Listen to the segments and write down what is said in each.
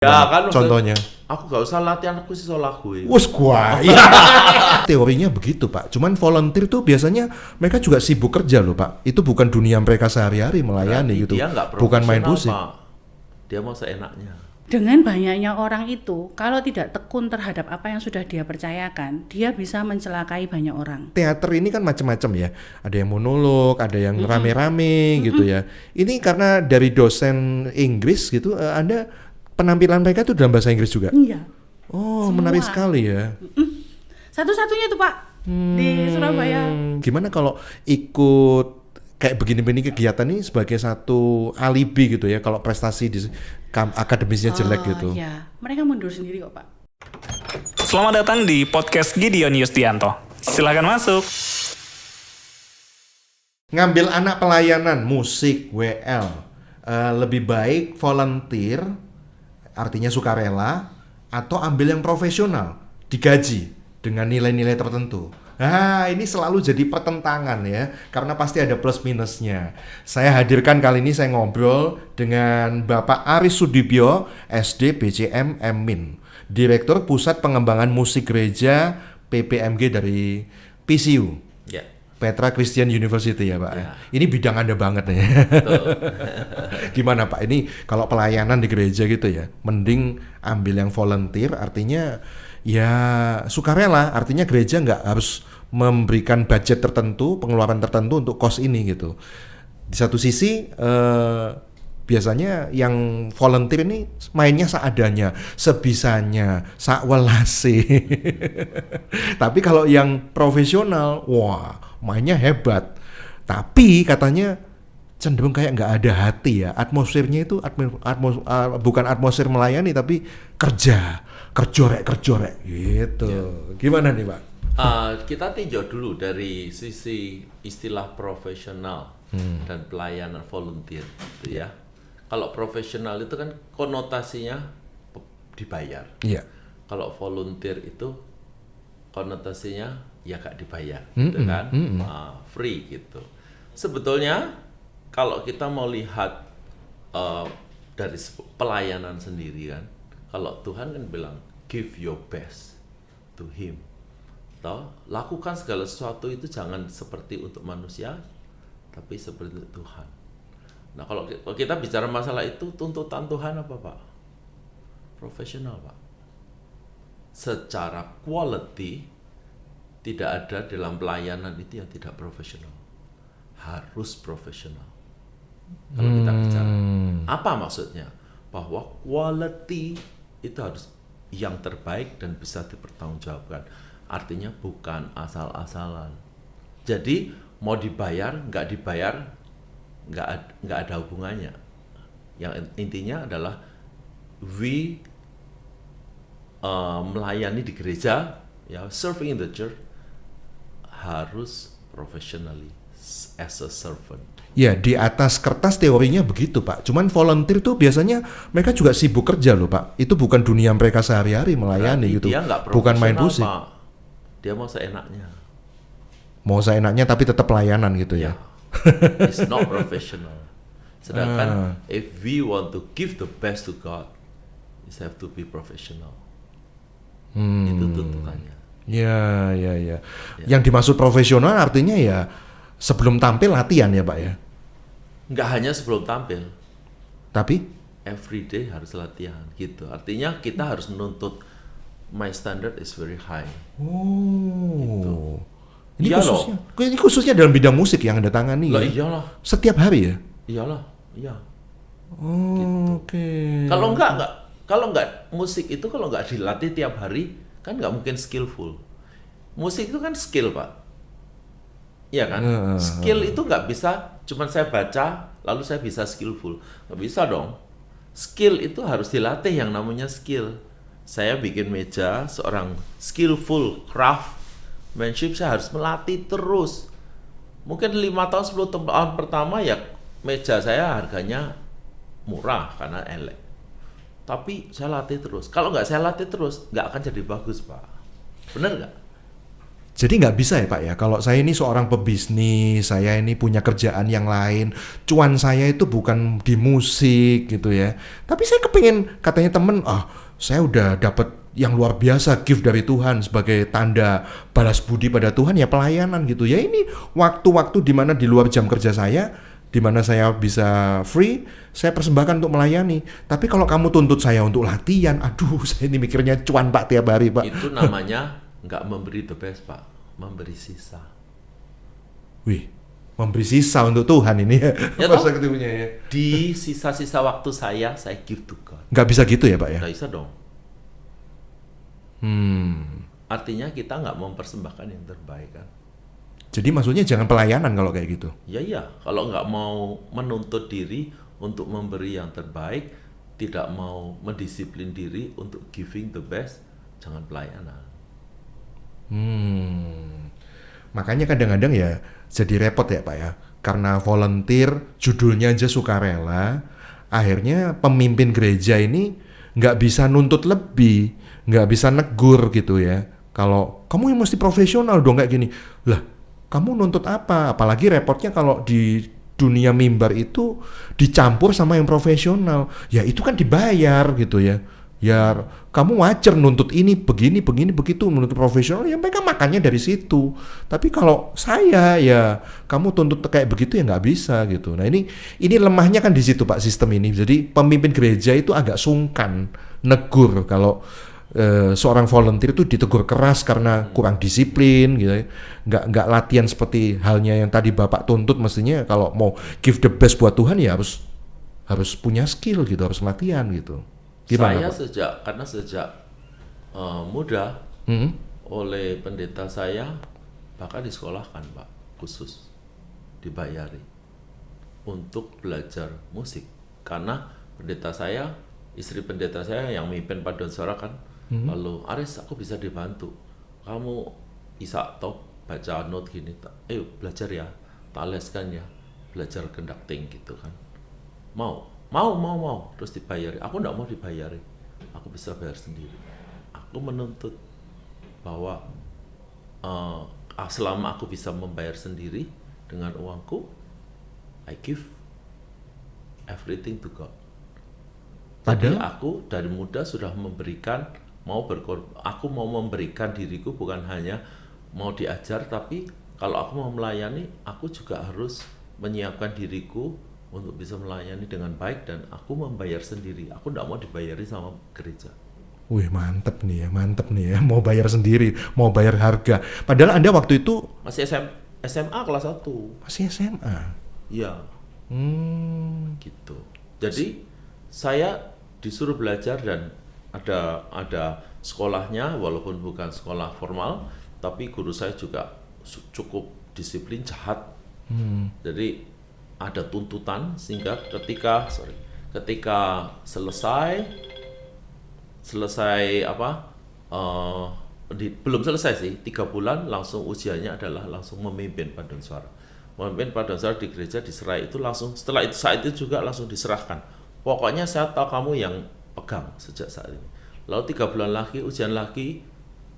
Ya kan contohnya. Aku gak usah latihan, aku sih lagu ya. Wus gua. Ya. Teorinya begitu, Pak. Cuman volunteer tuh biasanya mereka juga sibuk kerja loh, Pak. Itu bukan dunia mereka sehari-hari melayani. Berarti gitu. Dia nggak Bukan main profesional, musik. Pak. Dia mau seenaknya. Dengan banyaknya orang itu, kalau tidak tekun terhadap apa yang sudah dia percayakan, dia bisa mencelakai banyak orang. Teater ini kan macam-macam ya. Ada yang monolog, ada yang rame-rame gitu ya. Ini karena dari dosen Inggris gitu, Anda penampilan mereka itu dalam bahasa Inggris juga? Iya. Oh, Semua. menarik sekali ya. Satu-satunya tuh Pak, di Surabaya. Gimana kalau ikut kayak begini-begini kegiatan ini sebagai satu alibi gitu ya, kalau prestasi di akademisnya jelek gitu? Iya, mereka mundur sendiri kok Pak. Selamat datang di podcast Gideon Yustianto. Silakan masuk. Ngambil anak pelayanan musik WL, lebih baik volunteer, artinya sukarela, atau ambil yang profesional, digaji dengan nilai-nilai tertentu. Nah, ini selalu jadi pertentangan ya, karena pasti ada plus minusnya. Saya hadirkan kali ini, saya ngobrol dengan Bapak Aris Sudibyo, SD BCM Min, Direktur Pusat Pengembangan Musik Gereja PPMG dari PCU. Ya. Petra Christian University ya Pak. Ya. Ini bidang Anda banget nih. Gimana Pak? Ini kalau pelayanan di gereja gitu ya, mending ambil yang volunteer, artinya ya sukarela, artinya gereja nggak harus memberikan budget tertentu, pengeluaran tertentu untuk kos ini gitu. Di satu sisi biasanya yang volunteer ini mainnya seadanya, sebisanya, sakwelase. Tapi kalau yang profesional, wah mainnya hebat. Tapi katanya cenderung kayak nggak ada hati ya. Atmosfernya itu bukan atmosfer melayani, tapi kerjorek gitu. Ya. Gimana nih Pak? Kita tinjau dulu dari sisi istilah profesional dan pelayanan volunteer, gitu ya. Kalau profesional itu kan konotasinya dibayar. Iya. Kalau volunteer itu konotasinya ya gak dibayar, gitu kan? Free gitu. Sebetulnya kalau kita mau lihat dari pelayanan sendiri kan, kalau Tuhan kan bilang give your best to Him. Lakukan segala sesuatu itu jangan seperti untuk manusia, tapi seperti untuk Tuhan. Nah kalau kita bicara masalah itu, tuntutan Tuhan apa Pak? Profesional Pak. Secara quality tidak ada dalam pelayanan itu yang tidak profesional. Harus profesional. Kalau kita bicara, apa maksudnya? Bahwa quality itu harus yang terbaik dan bisa dipertanggungjawabkan. Artinya bukan asal-asalan. Jadi mau dibayar, nggak dibayar, nggak ada hubungannya. Yang intinya adalah melayani di gereja, ya serving in the church harus professionally as a servant. Ya, di atas kertas teorinya begitu Pak. Cuman volunteer tuh biasanya mereka juga sibuk kerja loh Pak. Itu bukan dunia mereka sehari-hari melayani. Berarti gitu. Dia nggak bukan main musik. Pak. Dia mau seenaknya. Mau seenaknya tapi tetap pelayanan gitu ya. It's not professional. Sedangkan if we want to give the best to God, it have to be professional. Itu tuntutannya. Ya. Yang dimaksud profesional artinya ya sebelum tampil latihan ya Pak ya? Nggak hanya sebelum tampil. Tapi? Every day harus latihan gitu. Artinya kita harus menuntut my standard is very high. Gitu. Ini khususnya dalam bidang musik yang Anda tangani ya? Iyalah. Setiap hari ya? Iyalah, iya. Gitu. Oke. Kalau nggak musik itu kalau nggak dilatih tiap hari kan nggak mungkin skillful. Musik itu kan skill Pak. Iya kan? Skill itu nggak bisa cuman saya baca lalu saya bisa skillful. Nggak bisa dong. Skill itu harus dilatih, yang namanya skill. Saya bikin meja, seorang skillful craftsmanship, saya harus melatih terus. Mungkin 5 tahun, 10 tahun pertama ya meja saya harganya murah karena elek. Tapi saya latih terus. Kalau nggak saya latih terus, nggak akan jadi bagus Pak. Bener nggak? Jadi nggak bisa ya Pak ya, kalau saya ini seorang pebisnis, saya ini punya kerjaan yang lain, cuan saya itu bukan di musik gitu ya. Tapi saya kepingin, katanya temen, saya udah dapat yang luar biasa gift dari Tuhan sebagai tanda balas budi pada Tuhan ya pelayanan gitu. Ya ini waktu-waktu di mana di luar jam kerja saya, di mana saya bisa free, saya persembahkan untuk melayani. Tapi kalau kamu tuntut saya untuk latihan, aduh saya ini mikirnya cuan Pak tiap hari Pak. Itu namanya nggak memberi the best Pak, memberi sisa. Wih, memberi sisa untuk Tuhan ini ya, Ya masa toh? ketemunya ya. Di sisa-sisa waktu saya give to God. Nggak bisa gitu ya Pak ya? Nggak bisa dong. Artinya kita nggak mempersembahkan yang terbaik kan. Jadi maksudnya jangan pelayanan kalau kayak gitu. Iya, kalau nggak mau menuntut diri untuk memberi yang terbaik, tidak mau mendisiplin diri untuk giving the best, jangan pelayanan. Makanya kadang-kadang ya jadi repot ya Pak ya. Karena volunteer, judulnya aja sukarela, akhirnya pemimpin gereja ini nggak bisa nuntut lebih, nggak bisa negur gitu ya. Kalau kamu yang mesti profesional dong kayak gini. Lah, kamu nuntut apa? Apalagi repotnya kalau di dunia mimbar itu dicampur sama yang profesional. Ya itu kan dibayar gitu ya. Ya kamu wajar nuntut ini begini begitu, menuntut profesional ya mereka makannya dari situ. Tapi kalau saya ya kamu tuntut kayak begitu ya nggak bisa gitu. Nah ini lemahnya kan di situ Pak sistem ini. Jadi pemimpin gereja itu agak sungkan negur kalau seorang volunteer itu ditegur keras karena kurang disiplin gitu ya. Nggak latihan seperti halnya yang tadi Bapak tuntut. Mestinya kalau mau give the best buat Tuhan ya harus punya skill gitu, harus latihan gitu. Gimana, Saya Pak? sejak muda oleh pendeta saya bahkan disekolahkan Pak, khusus dibayari untuk belajar musik karena pendeta saya, istri pendeta saya yang memimpin paduan suara kan, lalu Aris aku bisa dibantu, kamu bisa top baca note gini, belajar ya, tak leskan ya, belajar conducting gitu kan, mau, terus dibayari. Aku enggak mau dibayari, aku bisa bayar sendiri. Aku menuntut bahwa selama aku bisa membayar sendiri dengan uangku, I give everything to God. Jadi aku dari muda sudah memberikan, aku mau memberikan diriku, bukan hanya mau diajar, tapi kalau aku mau melayani, aku juga harus menyiapkan diriku untuk bisa melayani dengan baik dan aku membayar sendiri. Aku enggak mau dibayari sama gereja. Wih mantep nih ya, mau bayar sendiri, mau bayar harga. Padahal Anda waktu itu masih SMA kelas 1. Masih SMA? Iya. Gitu. Jadi saya disuruh belajar dan ada sekolahnya, walaupun bukan sekolah formal, tapi guru saya juga cukup disiplin, jahat. Jadi ada tuntutan sehingga ketika selesai belum selesai sih, 3 bulan langsung ujiannya adalah langsung memimpin paduan suara. Memimpin paduan suara di gereja diserah itu langsung, setelah itu saat itu juga langsung diserahkan. Pokoknya saya tahu kamu yang pegang sejak saat ini. Lalu 3 bulan lagi ujian lagi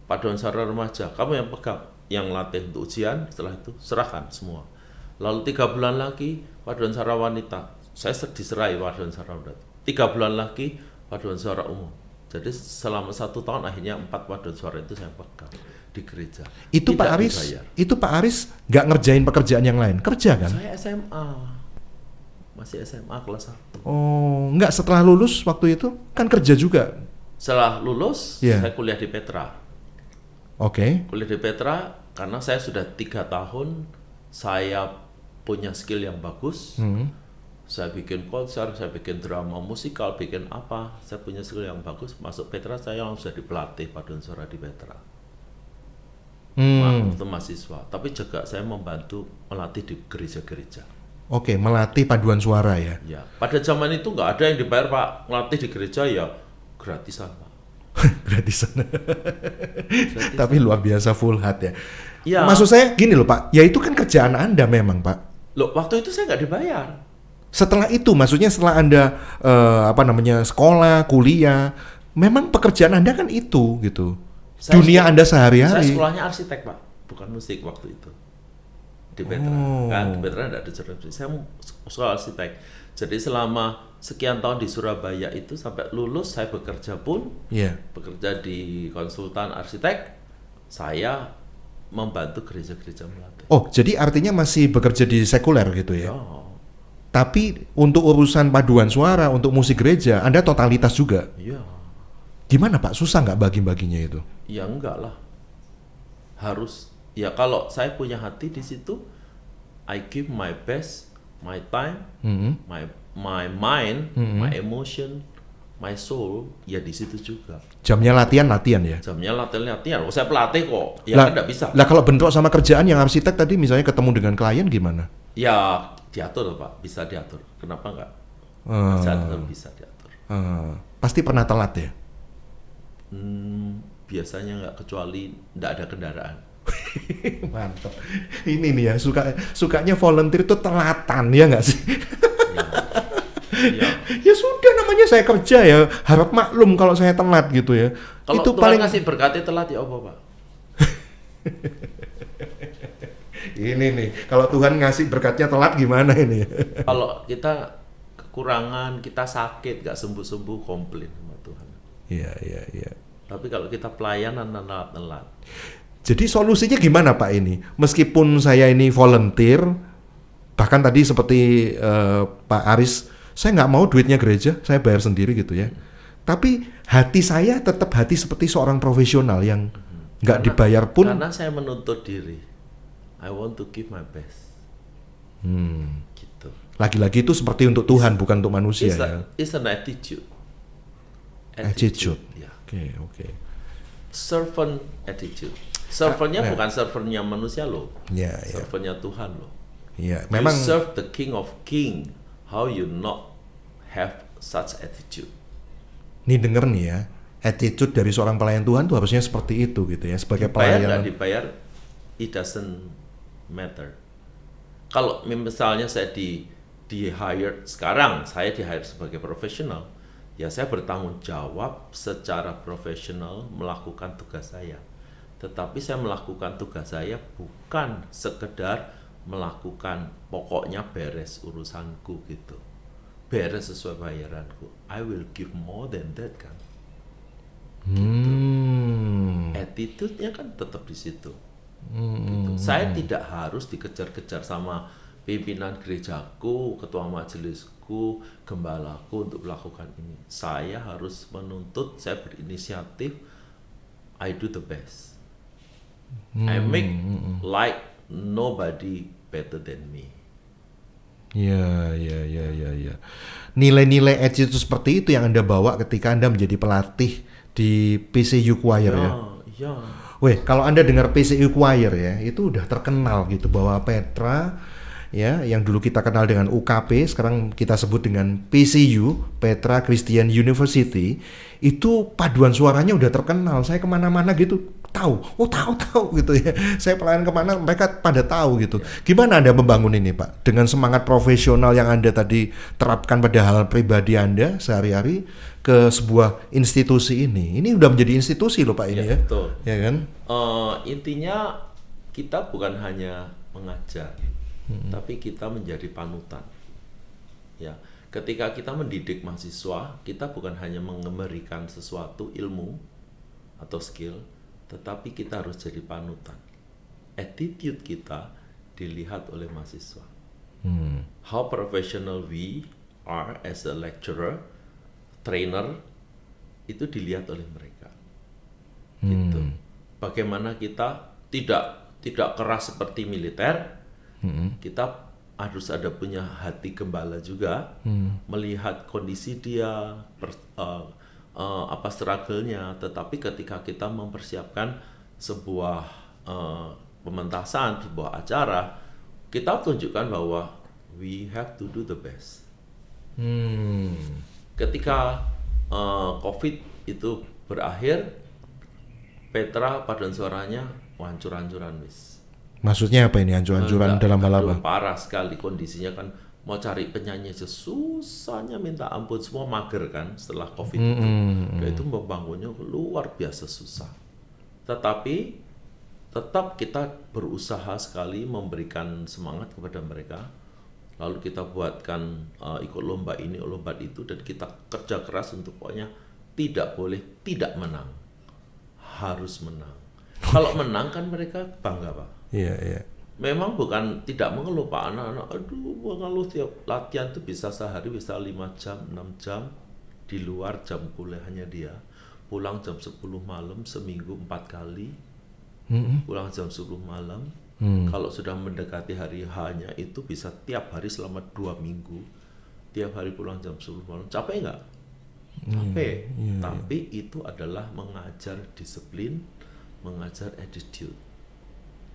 paduan suara remaja, kamu yang pegang, yang latih untuk ujian, setelah itu serahkan semua. Lalu 3 bulan lagi paduan suara wanita, saya diserai paduan suara wanita. 3 bulan lagi paduan suara umum. Jadi selama 1 tahun akhirnya 4 paduan suara itu saya pegang di gereja. Itu Pak Aris nggak ngerjain pekerjaan yang lain, kerja kan? Saya SMA, masih SMA kelas 1. Oh, nggak setelah lulus waktu itu kan kerja juga? Setelah lulus saya kuliah di Petra. Oke. Kuliah di Petra karena saya sudah 3 tahun saya punya skill yang bagus. Saya bikin konser, saya bikin drama musikal, bikin apa, saya punya skill yang bagus. Masuk Petra saya langsung jadi pelatih paduan suara di Petra. Waktu mahasiswa, tapi juga saya membantu melatih di gereja-gereja. Oke, melatih paduan suara ya. Ya, pada zaman itu nggak ada yang dibayar Pak, melatih di gereja ya gratisan Pak. Gratisan. Tapi luar biasa full heart ya. Ya. Maksud saya gini loh Pak, ya itu kan kerjaan Anda memang Pak. Loh, waktu itu saya nggak dibayar. Setelah itu, maksudnya setelah Anda sekolah, kuliah, memang pekerjaan Anda kan itu gitu. Dunia Anda sehari-hari. Saya sekolahnya arsitek Pak, bukan musik waktu itu di Petra. Kan di Petra tidak ada jurusan musik. Saya sekolah arsitek. Jadi selama sekian tahun di Surabaya itu sampai lulus saya bekerja pun bekerja di konsultan arsitek, saya membantu gereja-gereja melatih. Oh, jadi artinya masih bekerja di sekuler gitu ya? Ya. Tapi untuk urusan paduan suara, untuk musik gereja, Anda totalitas juga? Iya. Gimana Pak? Susah nggak bagi-baginya itu? Ya enggak lah. Harus. Ya kalau saya punya hati di situ, I give my best, my time, my mind, my emotion, my soul, ya di situ juga. Jamnya latihan ya? Jamnya latihan. Oh, saya pelatih kok. Ya kan enggak bisa. Lah kalau bentrok sama kerjaan yang arsitek tadi misalnya ketemu dengan klien gimana? Ya diatur Pak, bisa diatur. Kenapa enggak? Kerjaan bisa diatur. Pasti pernah telat ya? Biasanya enggak, kecuali enggak ada kendaraan. Mantap. Ini nih ya, sukanya volunteer itu telatan ya nggak sih? Ya. Ya sudah, namanya saya kerja ya, harap maklum kalau saya telat gitu ya. Kalau itu Tuhan paling ngasih berkati telat ya apa Pak? Ini nih, kalau Tuhan ngasih berkatnya telat gimana ini? Kalau kita kekurangan, kita sakit, nggak sembuh-sembuh, komplain sama Tuhan. Iya. Tapi kalau kita pelayanan telat. Jadi solusinya gimana Pak ini? Meskipun saya ini volunteer, bahkan tadi seperti Pak Aris, saya nggak mau duitnya gereja, saya bayar sendiri gitu ya. Tapi hati saya tetap hati seperti seorang profesional yang nggak dibayar pun. Karena saya menuntut diri, I want to give my best. Gitu. Lagi-lagi itu seperti untuk Tuhan, bukan untuk manusia ya. It's an attitude. Attitude. Ya. Oke. Servant attitude. Servantnya bukan servantnya manusia loh. Iya. Servantnya Tuhan loh. Iya, memang. You serve the King of King. How you not have such attitude? Nih denger nih ya, attitude dari seorang pelayan Tuhan tuh harusnya seperti itu gitu ya, sebagai Dibayar pelayan. nggak dibayar, it doesn't matter. Kalau misalnya saya di hire sekarang, saya di hire sebagai profesional, ya saya bertanggung jawab secara profesional melakukan tugas saya. Tetapi saya melakukan tugas saya bukan sekedar melakukan pokoknya beres urusanku gitu. Beres sesuai bayaranku. I will give more than that kan. Gitu. Attitude-nya kan tetap di situ. Gitu. Saya tidak harus dikejar-kejar sama pimpinan gerejaku, ketua majelisku, gembalaku untuk melakukan ini. Saya harus menuntut, saya berinisiatif, I do the best. I make like nobody better than me. Ya. Nilai-nilai attitude seperti itu yang Anda bawa ketika Anda menjadi pelatih di PCU Choir ya. Ya. Weh, kalau Anda dengar PCU Choir ya, itu udah terkenal gitu bahwa Petra ya, yang dulu kita kenal dengan UKP, sekarang kita sebut dengan PCU, Petra Christian University, itu paduan suaranya udah terkenal. Saya kemana-mana gitu tahu gitu ya. Saya pelayan kemana mereka pada tahu gitu. Gimana Anda membangun ini Pak? Dengan semangat profesional yang Anda tadi terapkan pada hal pribadi Anda sehari-hari ke sebuah institusi ini. Ini udah menjadi institusi loh Pak ini ya. Betul. Ya kan? Intinya kita bukan hanya mengajar, tapi kita menjadi panutan. Ya, ketika kita mendidik mahasiswa, kita bukan hanya memberikan sesuatu ilmu atau skill, tetapi kita harus jadi panutan. Attitude kita dilihat oleh mahasiswa. How professional we are as a lecturer, trainer, itu dilihat oleh mereka. Gitu. Bagaimana kita tidak keras seperti militer, kita harus ada punya hati gembala juga, melihat kondisi dia, apa struggle-nya, tetapi ketika kita mempersiapkan sebuah pementasan, sebuah acara, kita tunjukkan bahwa we have to do the best. Ketika COVID itu berakhir, Petra paduan suaranya hancur-hancuran wis. Maksudnya apa ini hancur-hancuran dalam hal apa? Parah sekali kondisinya kan. Mau cari penyanyi aja susahnya minta ampun, semua mager kan setelah COVID itu. Itu membangunnya luar biasa susah. Tetapi tetap kita berusaha sekali memberikan semangat kepada mereka. Lalu kita buatkan ikut lomba ini, lomba itu, dan kita kerja keras untuk pokoknya tidak boleh tidak menang. Harus menang. Kalau menang kan mereka bangga, Pak. Iya, iya. Memang bukan tidak mengeluh, Pak. Anak-anak, aduh mengeluh tiap latihan tuh bisa sehari bisa 5 jam, 6 jam di luar jam kuliahnya dia. Pulang jam 10 malam, seminggu 4 kali. Pulang jam 10 malam. Kalau sudah mendekati hari H-nya itu bisa tiap hari selama 2 minggu. Tiap hari pulang jam 10 malam. Capek nggak? Capek. Tapi itu adalah mengajar disiplin, mengajar attitude.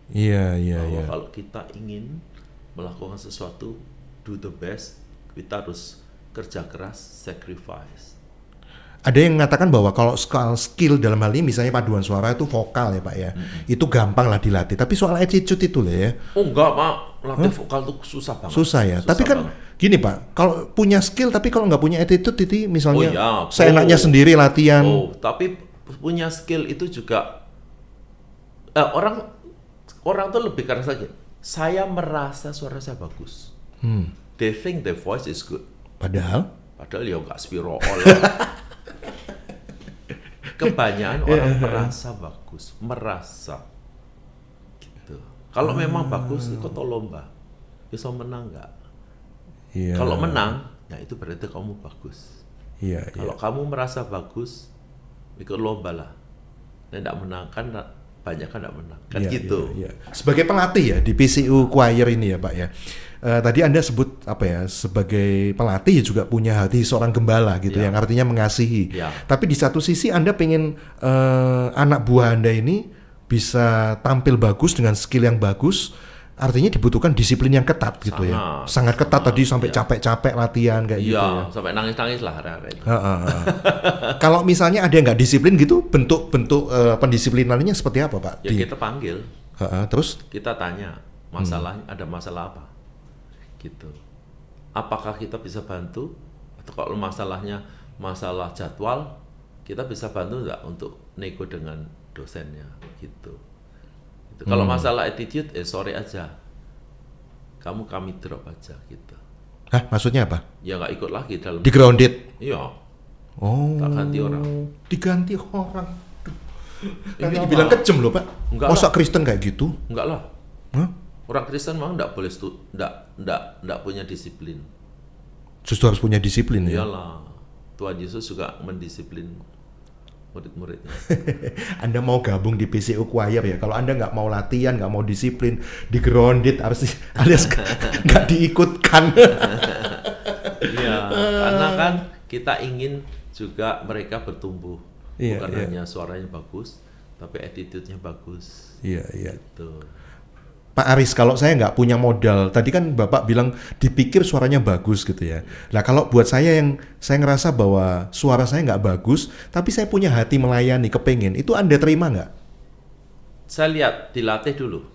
Iya. Kalau kita ingin melakukan sesuatu, do the best, kita harus kerja keras, sacrifice. Ada yang mengatakan bahwa kalau skill dalam hal ini misalnya paduan suara itu vokal ya Pak ya, itu gampang lah dilatih. Tapi soal attitude itu lah ya. Oh enggak Pak, latih vokal itu susah banget. Susah ya. Tapi kan gini Pak, kalau punya skill tapi kalau nggak punya attitude itu misalnya seenaknya sendiri latihan. Tapi punya skill itu juga orang tuh lebih karena saja. Saya merasa suara saya bagus. They think their voice is good. Padahal ya nggak spiro all. Kebanyakan orang merasa gitu. Kalau memang bagus ikut lomba, bisa menang nggak? Iya. Kalau menang, ya itu berarti kamu bagus. Iya. Kalau kamu merasa bagus, ikut lomba lah. Dan tidak menang kan banyak kan tidak menang kan gitu. Iya. Sebagai pelatih ya di PCU Choir ini ya Pak ya. Tadi Anda sebut sebagai pelatih juga punya hati seorang gembala gitu yang artinya mengasihi. Tapi di satu sisi Anda pengen anak buah Anda ini bisa tampil bagus dengan skill yang bagus, artinya dibutuhkan disiplin yang ketat gitu ya. Sangat ketat tadi sampai capek-capek latihan kayak gitu ya. Sampai nangis-nangis lah. Kalau misalnya ada yang nggak disiplin gitu, bentuk pendisiplinannya seperti apa Pak? Ya kita panggil. Terus? Kita tanya masalahnya, ada masalah apa? Gitu. Apakah kita bisa bantu? Atau kalau masalahnya masalah jadwal, kita bisa bantu nggak untuk nego dengan dosennya gitu. Kalau masalah attitude, sorry aja, kami drop aja gitu. Maksudnya apa? Ya nggak ikut lagi dalam. Di grounded? Iya. Tak ganti orang. Diganti orang. Nanti dibilang kejem loh Pak. Masa Kristen kayak gitu? Enggak lah. Orang Kristen memang nggak boleh nggak punya disiplin. Justru harus punya disiplin ya. Iyalah. Tuhan Yesus juga mendisiplin murid-muridnya. Anda mau gabung di PCU Choir ya? Kalau Anda nggak mau latihan, nggak mau disiplin, di grounded alias nggak diikutkan. Iya, karena kan kita ingin juga mereka bertumbuh. Bukan hanya suaranya bagus, tapi attitude-nya bagus. Iya. Gitu. Pak Aris, kalau saya nggak punya modal, tadi kan Bapak bilang dipikir suaranya bagus gitu ya. Nah kalau buat saya yang saya ngerasa bahwa suara saya nggak bagus, tapi saya punya hati melayani, kepengen, itu Anda terima nggak? Saya lihat, dilatih dulu.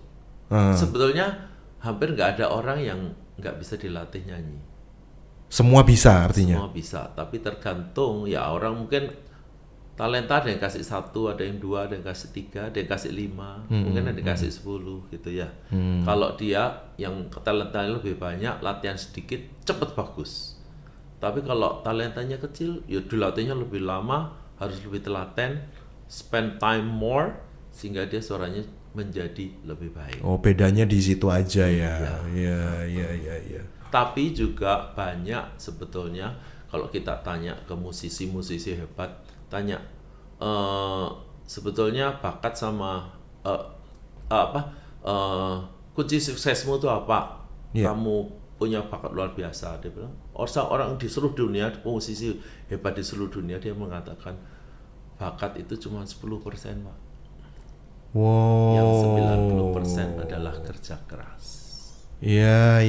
Sebetulnya hampir nggak ada orang yang nggak bisa dilatih nyanyi. Semua bisa artinya? Semua bisa, tapi tergantung ya orang mungkin talenta ada yang kasih 1, ada yang 2, ada yang kasih 3, ada yang kasih 5, mungkin ada yang kasih 10 gitu ya. Kalau dia yang talentanya lebih banyak, latihan sedikit, cepet bagus. Tapi kalau talentanya kecil, ya dilatihnya lebih lama, harus lebih telaten, spend time more, sehingga dia suaranya menjadi lebih baik. Oh, bedanya di situ aja ya. Iya. Tapi juga banyak sebetulnya kalau kita tanya ke musisi-musisi hebat, tanya sebetulnya bakat sama kunci suksesmu itu apa? Kamu punya bakat luar biasa, dia bilang. Orang di seluruh dunia, musisi hebat di seluruh dunia, dia mengatakan bakat itu cuma 10%, Pak. Wow. Yang 90% adalah kerja keras. Iya.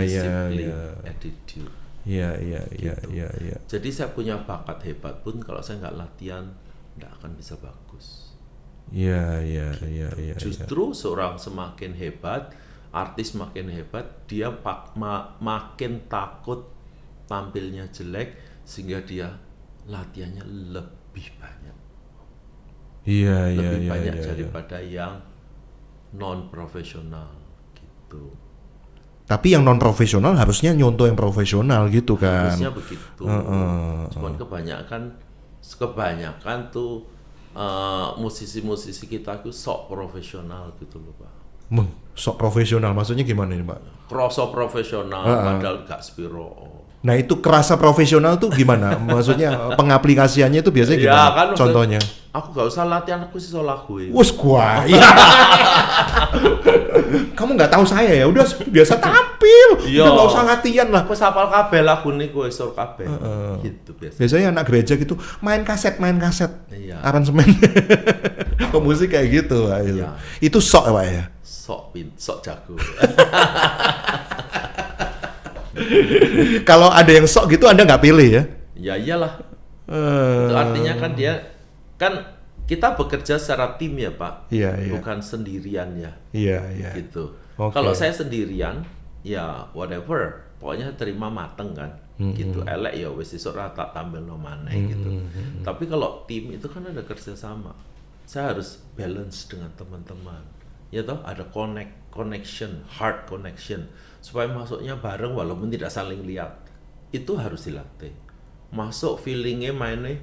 Disiplin, attitude. Iya. Jadi saya punya bakat hebat pun kalau saya nggak latihan nggak akan bisa bagus. Iya. Justru seorang semakin hebat, artis makin hebat, dia makin takut tampilnya jelek sehingga dia latihannya lebih banyak. Iya. Lebih banyak daripada yang non profesional gitu. Tapi yang non profesional harusnya nyontoh yang profesional gitu kan. Harusnya begitu. Cuman kebanyakan tuh musisi-musisi kita tuh sok profesional gitu loh Pak. Sok profesional maksudnya gimana nih Pak? Kroso profesional padahal gak spiro. Nah itu kerasa profesional tuh gimana? Maksudnya pengaplikasiannya itu biasanya gimana? Ya, kan, contohnya? Aku gak usah latihan, aku sih lagu ya. Wus gua. Ya. Kamu nggak tahu saya ya, udah biasa tampil. Udah nggak usah latihan lah. Aku hafal kabeh lagu niku wis sur kabeh. Gitu biasa. Biasanya anak gereja gitu main kaset. Iya. Aransemen. Pemusik kayak gitu Pak. Iya. Itu sok ya Pak ya? Sok jago. Kalau ada yang sok gitu Anda nggak pilih ya? Ya iyalah. Itu artinya kan dia kan kita bekerja secara tim ya Pak, Iya. bukan sendirian ya. Iya. Gitu. Oke. Kalau saya sendirian, ya whatever, pokoknya terima mateng kan. Gitu. Elek ya wis esuk ra tak tampil no maneh gitu. Tapi kalau tim itu kan ada kerjasama. Saya harus balance dengan teman-teman. Ya toh ada connection, heart connection supaya masuknya bareng walaupun tidak saling lihat. Itu harus dilatih. Masuk feelingnya mainnya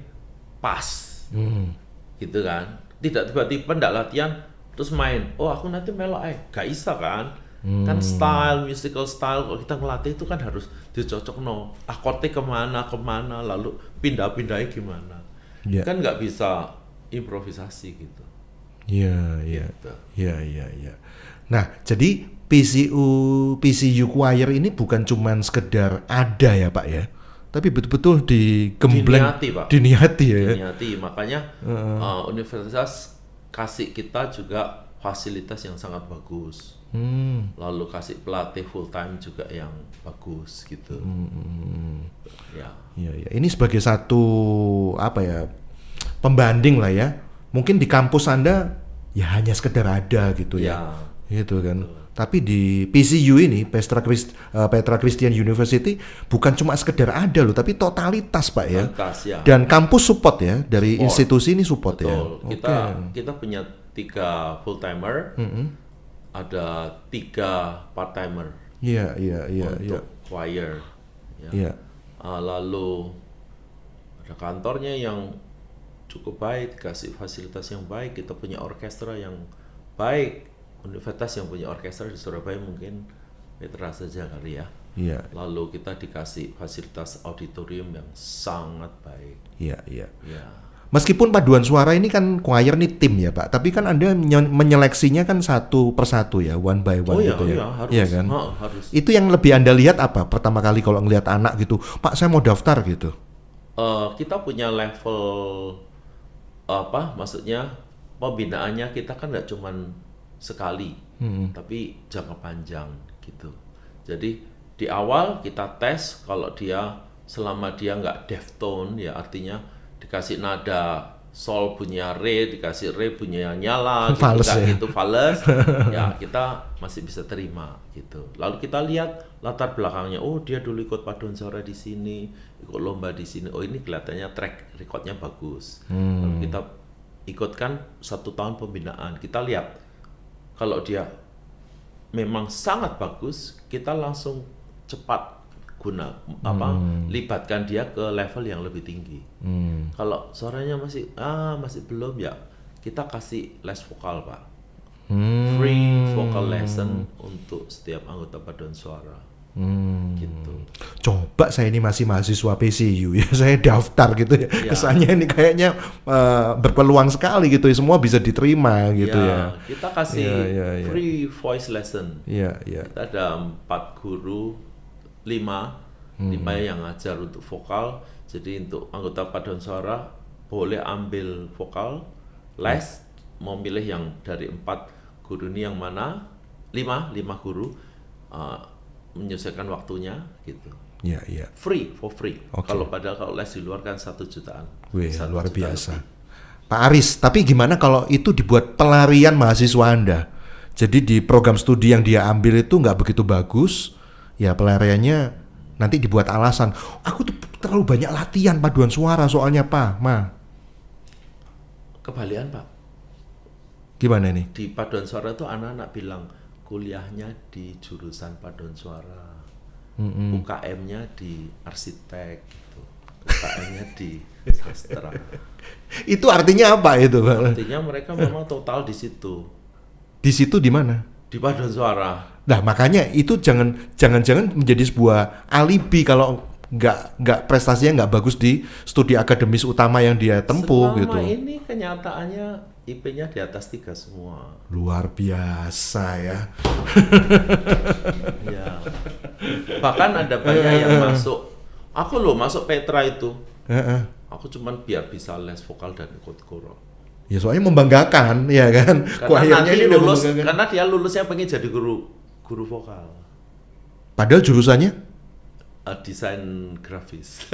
pas. Gitu kan, tidak tiba-tiba ndak latihan terus main, oh aku nanti melok gak bisa kan. Kan style, musical style kalau kita ngelatih itu kan harus dicocok akordnya kemana lalu pindah-pindahnya gimana. Kan nggak bisa improvisasi gitu. Iya. Nah jadi PCU choir ini bukan cuman sekedar ada ya Pak ya, tapi betul-betul digembleng, diniati ya. Diniati, makanya universitas kasih kita juga fasilitas yang sangat bagus. Lalu kasih pelatih full time juga yang bagus gitu. Ya. Iya. Ini sebagai satu pembanding lah ya. Mungkin di kampus Anda ya hanya sekedar ada gitu ya. Gitu kan. Tapi di PCU ini, Petra Christian University, bukan cuma sekedar ada loh, tapi totalitas Pak ya. Ya. Dan kampus support ya, dari institusi ini support. Betul. Ya. Kita punya 3 full timer, ada 3 part timer. Iya. Untuk choir. Iya. Lalu ada kantornya yang cukup baik, kasih fasilitas yang baik. Kita punya orkestra yang baik. Universitas yang punya orkestra di Surabaya mungkin Petra saja kali ya. Iya. Lalu kita dikasih fasilitas auditorium yang sangat baik. Iya. Ya. Meskipun paduan suara ini kan choir nih tim ya Pak, tapi kan Anda menyeleksinya kan satu persatu ya, one by one gitu ya. Harus. Iya kan? Harus. Itu yang lebih Anda lihat apa pertama kali kalau ngelihat anak gitu, Pak saya mau daftar gitu. Kita punya level maksudnya pembinaannya kita kan nggak cuman sekali, tapi jangka panjang gitu. Jadi di awal kita tes kalau selama dia nggak deftone ya artinya dikasih nada sol punya re, dikasih re punya nyala gitu, fales ya kita masih bisa terima gitu. Lalu kita lihat latar belakangnya, oh dia dulu ikut paduan suara di sini, ikut lomba di sini, oh ini kelihatannya track recordnya bagus. Lalu kita ikutkan 1 tahun pembinaan, kita lihat kalau dia memang sangat bagus, kita langsung cepat libatkan dia ke level yang lebih tinggi. Kalau suaranya masih belum ya, kita kasih les vokal Pak. Free vocal lesson untuk setiap anggota paduan suara. Gitu. Coba saya ini masih mahasiswa PCU ya, saya daftar gitu ya. Kesannya ini kayaknya berpeluang sekali gitu ya, semua bisa diterima gitu ya. Kita kasih free voice lesson. Kita ada 4 guru, 5 yang ngajar untuk vokal. Jadi untuk anggota paduan suara boleh ambil vokal les, mau milih yang dari 4 guru ini yang mana, 5 guru. Menyelesaikan waktunya gitu. Iya. For free. Okay. Kalau les di luar kan 1 jutaan. Wih, luar biasa. Lebih. Pak Aris, tapi gimana kalau itu dibuat pelarian mahasiswa Anda? Jadi di program studi yang dia ambil itu nggak begitu bagus, ya pelariannya nanti dibuat alasan. Aku tuh terlalu banyak latihan paduan suara soalnya Pak, Ma. Kebalian Pak. Gimana nih? Di paduan suara itu anak-anak bilang kuliahnya di jurusan paduan suara, UKM-nya di arsitek, gitu. UKM-nya di sastra. Itu artinya apa itu, Pak? Artinya mereka memang total di situ. Di situ di mana? Di paduan suara. Nah, makanya itu jangan menjadi sebuah alibi kalau nggak prestasinya nggak bagus di studi akademis utama yang dia tempuh Selama gitu. ini kenyataannya IP-nya di atas 3 semua. Luar biasa ya. Ya. Bahkan ada banyak yang masuk. Aku loh masuk Petra itu. Aku cuman biar bisa les vokal dan ikut koro. Ya soalnya membanggakan, ya kan. Karena nanti ini udah lulus, membanggakan. karena dia lulusnya pengen jadi guru vokal. Padahal jurusannya Desain grafis.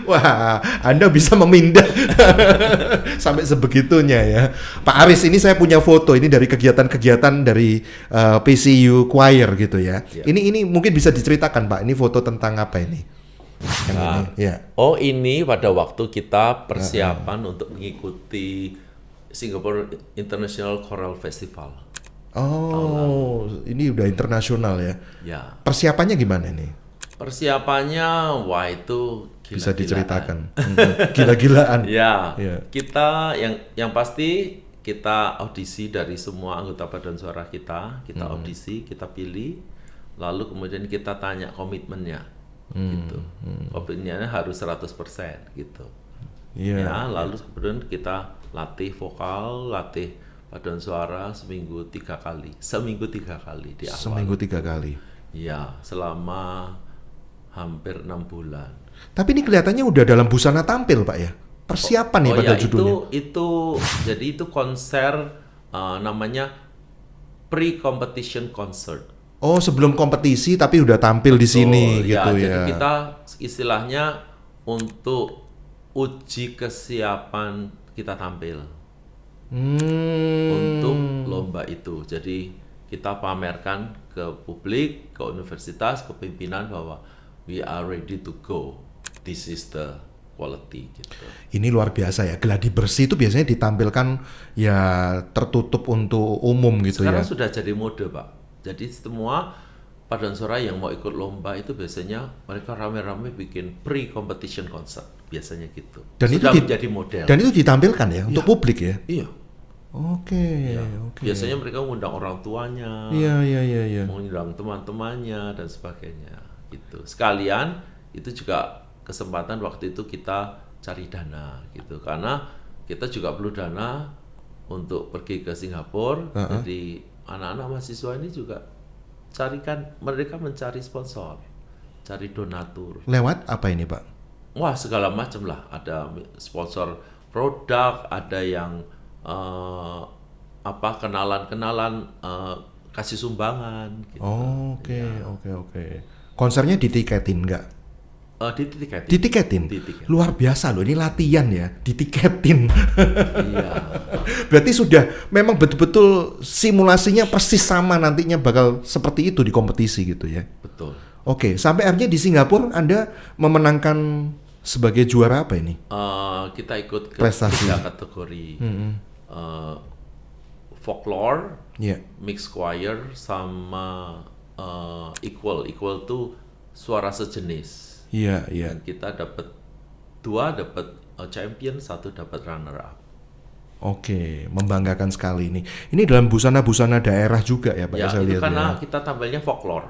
wah, Anda bisa memindah sampai sebegitunya ya. Pak Aris, ini saya punya foto ini dari kegiatan-kegiatan dari PCU Choir gitu ya. Ya. Ini mungkin bisa diceritakan, Pak. Ini foto tentang apa ini? Yang ini, ya. Oh, ini pada waktu kita persiapan untuk mengikuti Singapore International Choral Festival. Oh, ini udah internasional ya. Ya. Persiapannya gimana nih? Persiapannya, wah itu gila-gilaan. Bisa diceritakan. Gila-gilaan. Ya, Ya. kita yang pasti kita audisi dari semua anggota paduan suara kita audisi, kita pilih, lalu kemudian kita tanya komitmennya, gitu. Komitmennya harus 100% gitu. Iya. Ya, lalu kemudian kita latih vokal, latih paduan suara seminggu 3 kali di awal. Seminggu 3 kali. Ya, selama hampir 6 bulan. Tapi ini kelihatannya udah dalam busana tampil, Pak ya. Persiapan nih pada ya, judulnya. jadi itu konser namanya pre-competition concert. Oh, sebelum kompetisi tapi udah tampil di sini gitu Jadi ya. kita istilahnya untuk uji kesiapan kita tampil untuk lomba itu. Jadi kita pamerkan ke publik, ke universitas, ke pimpinan bahwa we are ready to go. This is the quality gitu. Ini luar biasa ya. Gladi bersih itu biasanya ditampilkan ya tertutup untuk umum gitu Sekarang ya. sudah jadi mode, Pak. Jadi semua paduan suara yang mau ikut lomba itu biasanya mereka rame-rame bikin pre-competition concert, biasanya gitu. Dan sudah itu menjadi model. Dan itu ditampilkan ya untuk publik ya. Iya. Oke, Iya. oke. Biasanya mereka mengundang orang tuanya, Iya. mengundang teman-temannya dan sebagainya. Gitu. Sekalian itu juga kesempatan waktu itu kita cari dana gitu, karena kita juga perlu dana untuk pergi ke Singapura. Jadi anak-anak mahasiswa ini juga mereka mencari sponsor, cari donatur. Lewat apa ini, Pak? Wah, segala macam lah. Ada sponsor produk, ada yang kenalan-kenalan, kasih sumbangan. Gitu. Oke. Konsernya ditiketin nggak? Ditiketin. Ditiketin. Luar biasa loh, ini latihan ya, ditiketin. Iya. Berarti sudah memang betul-betul simulasinya persis sama nantinya bakal seperti itu di kompetisi gitu ya. Betul. Oke, sampai akhirnya di Singapura Anda memenangkan sebagai juara apa ini? Kita ikut ke Prestasi. 3 kategori. Folklore, Iya. mixed choir, sama equal. Equal tuh suara sejenis. Iya. Dan kita dapat 2 dapat champion, 1 dapat runner up. Oke, membanggakan sekali ini. Ini dalam busana-busana daerah juga ya, Pak? Ya, Saya itu lihat karena ya. kita tampilnya folklore.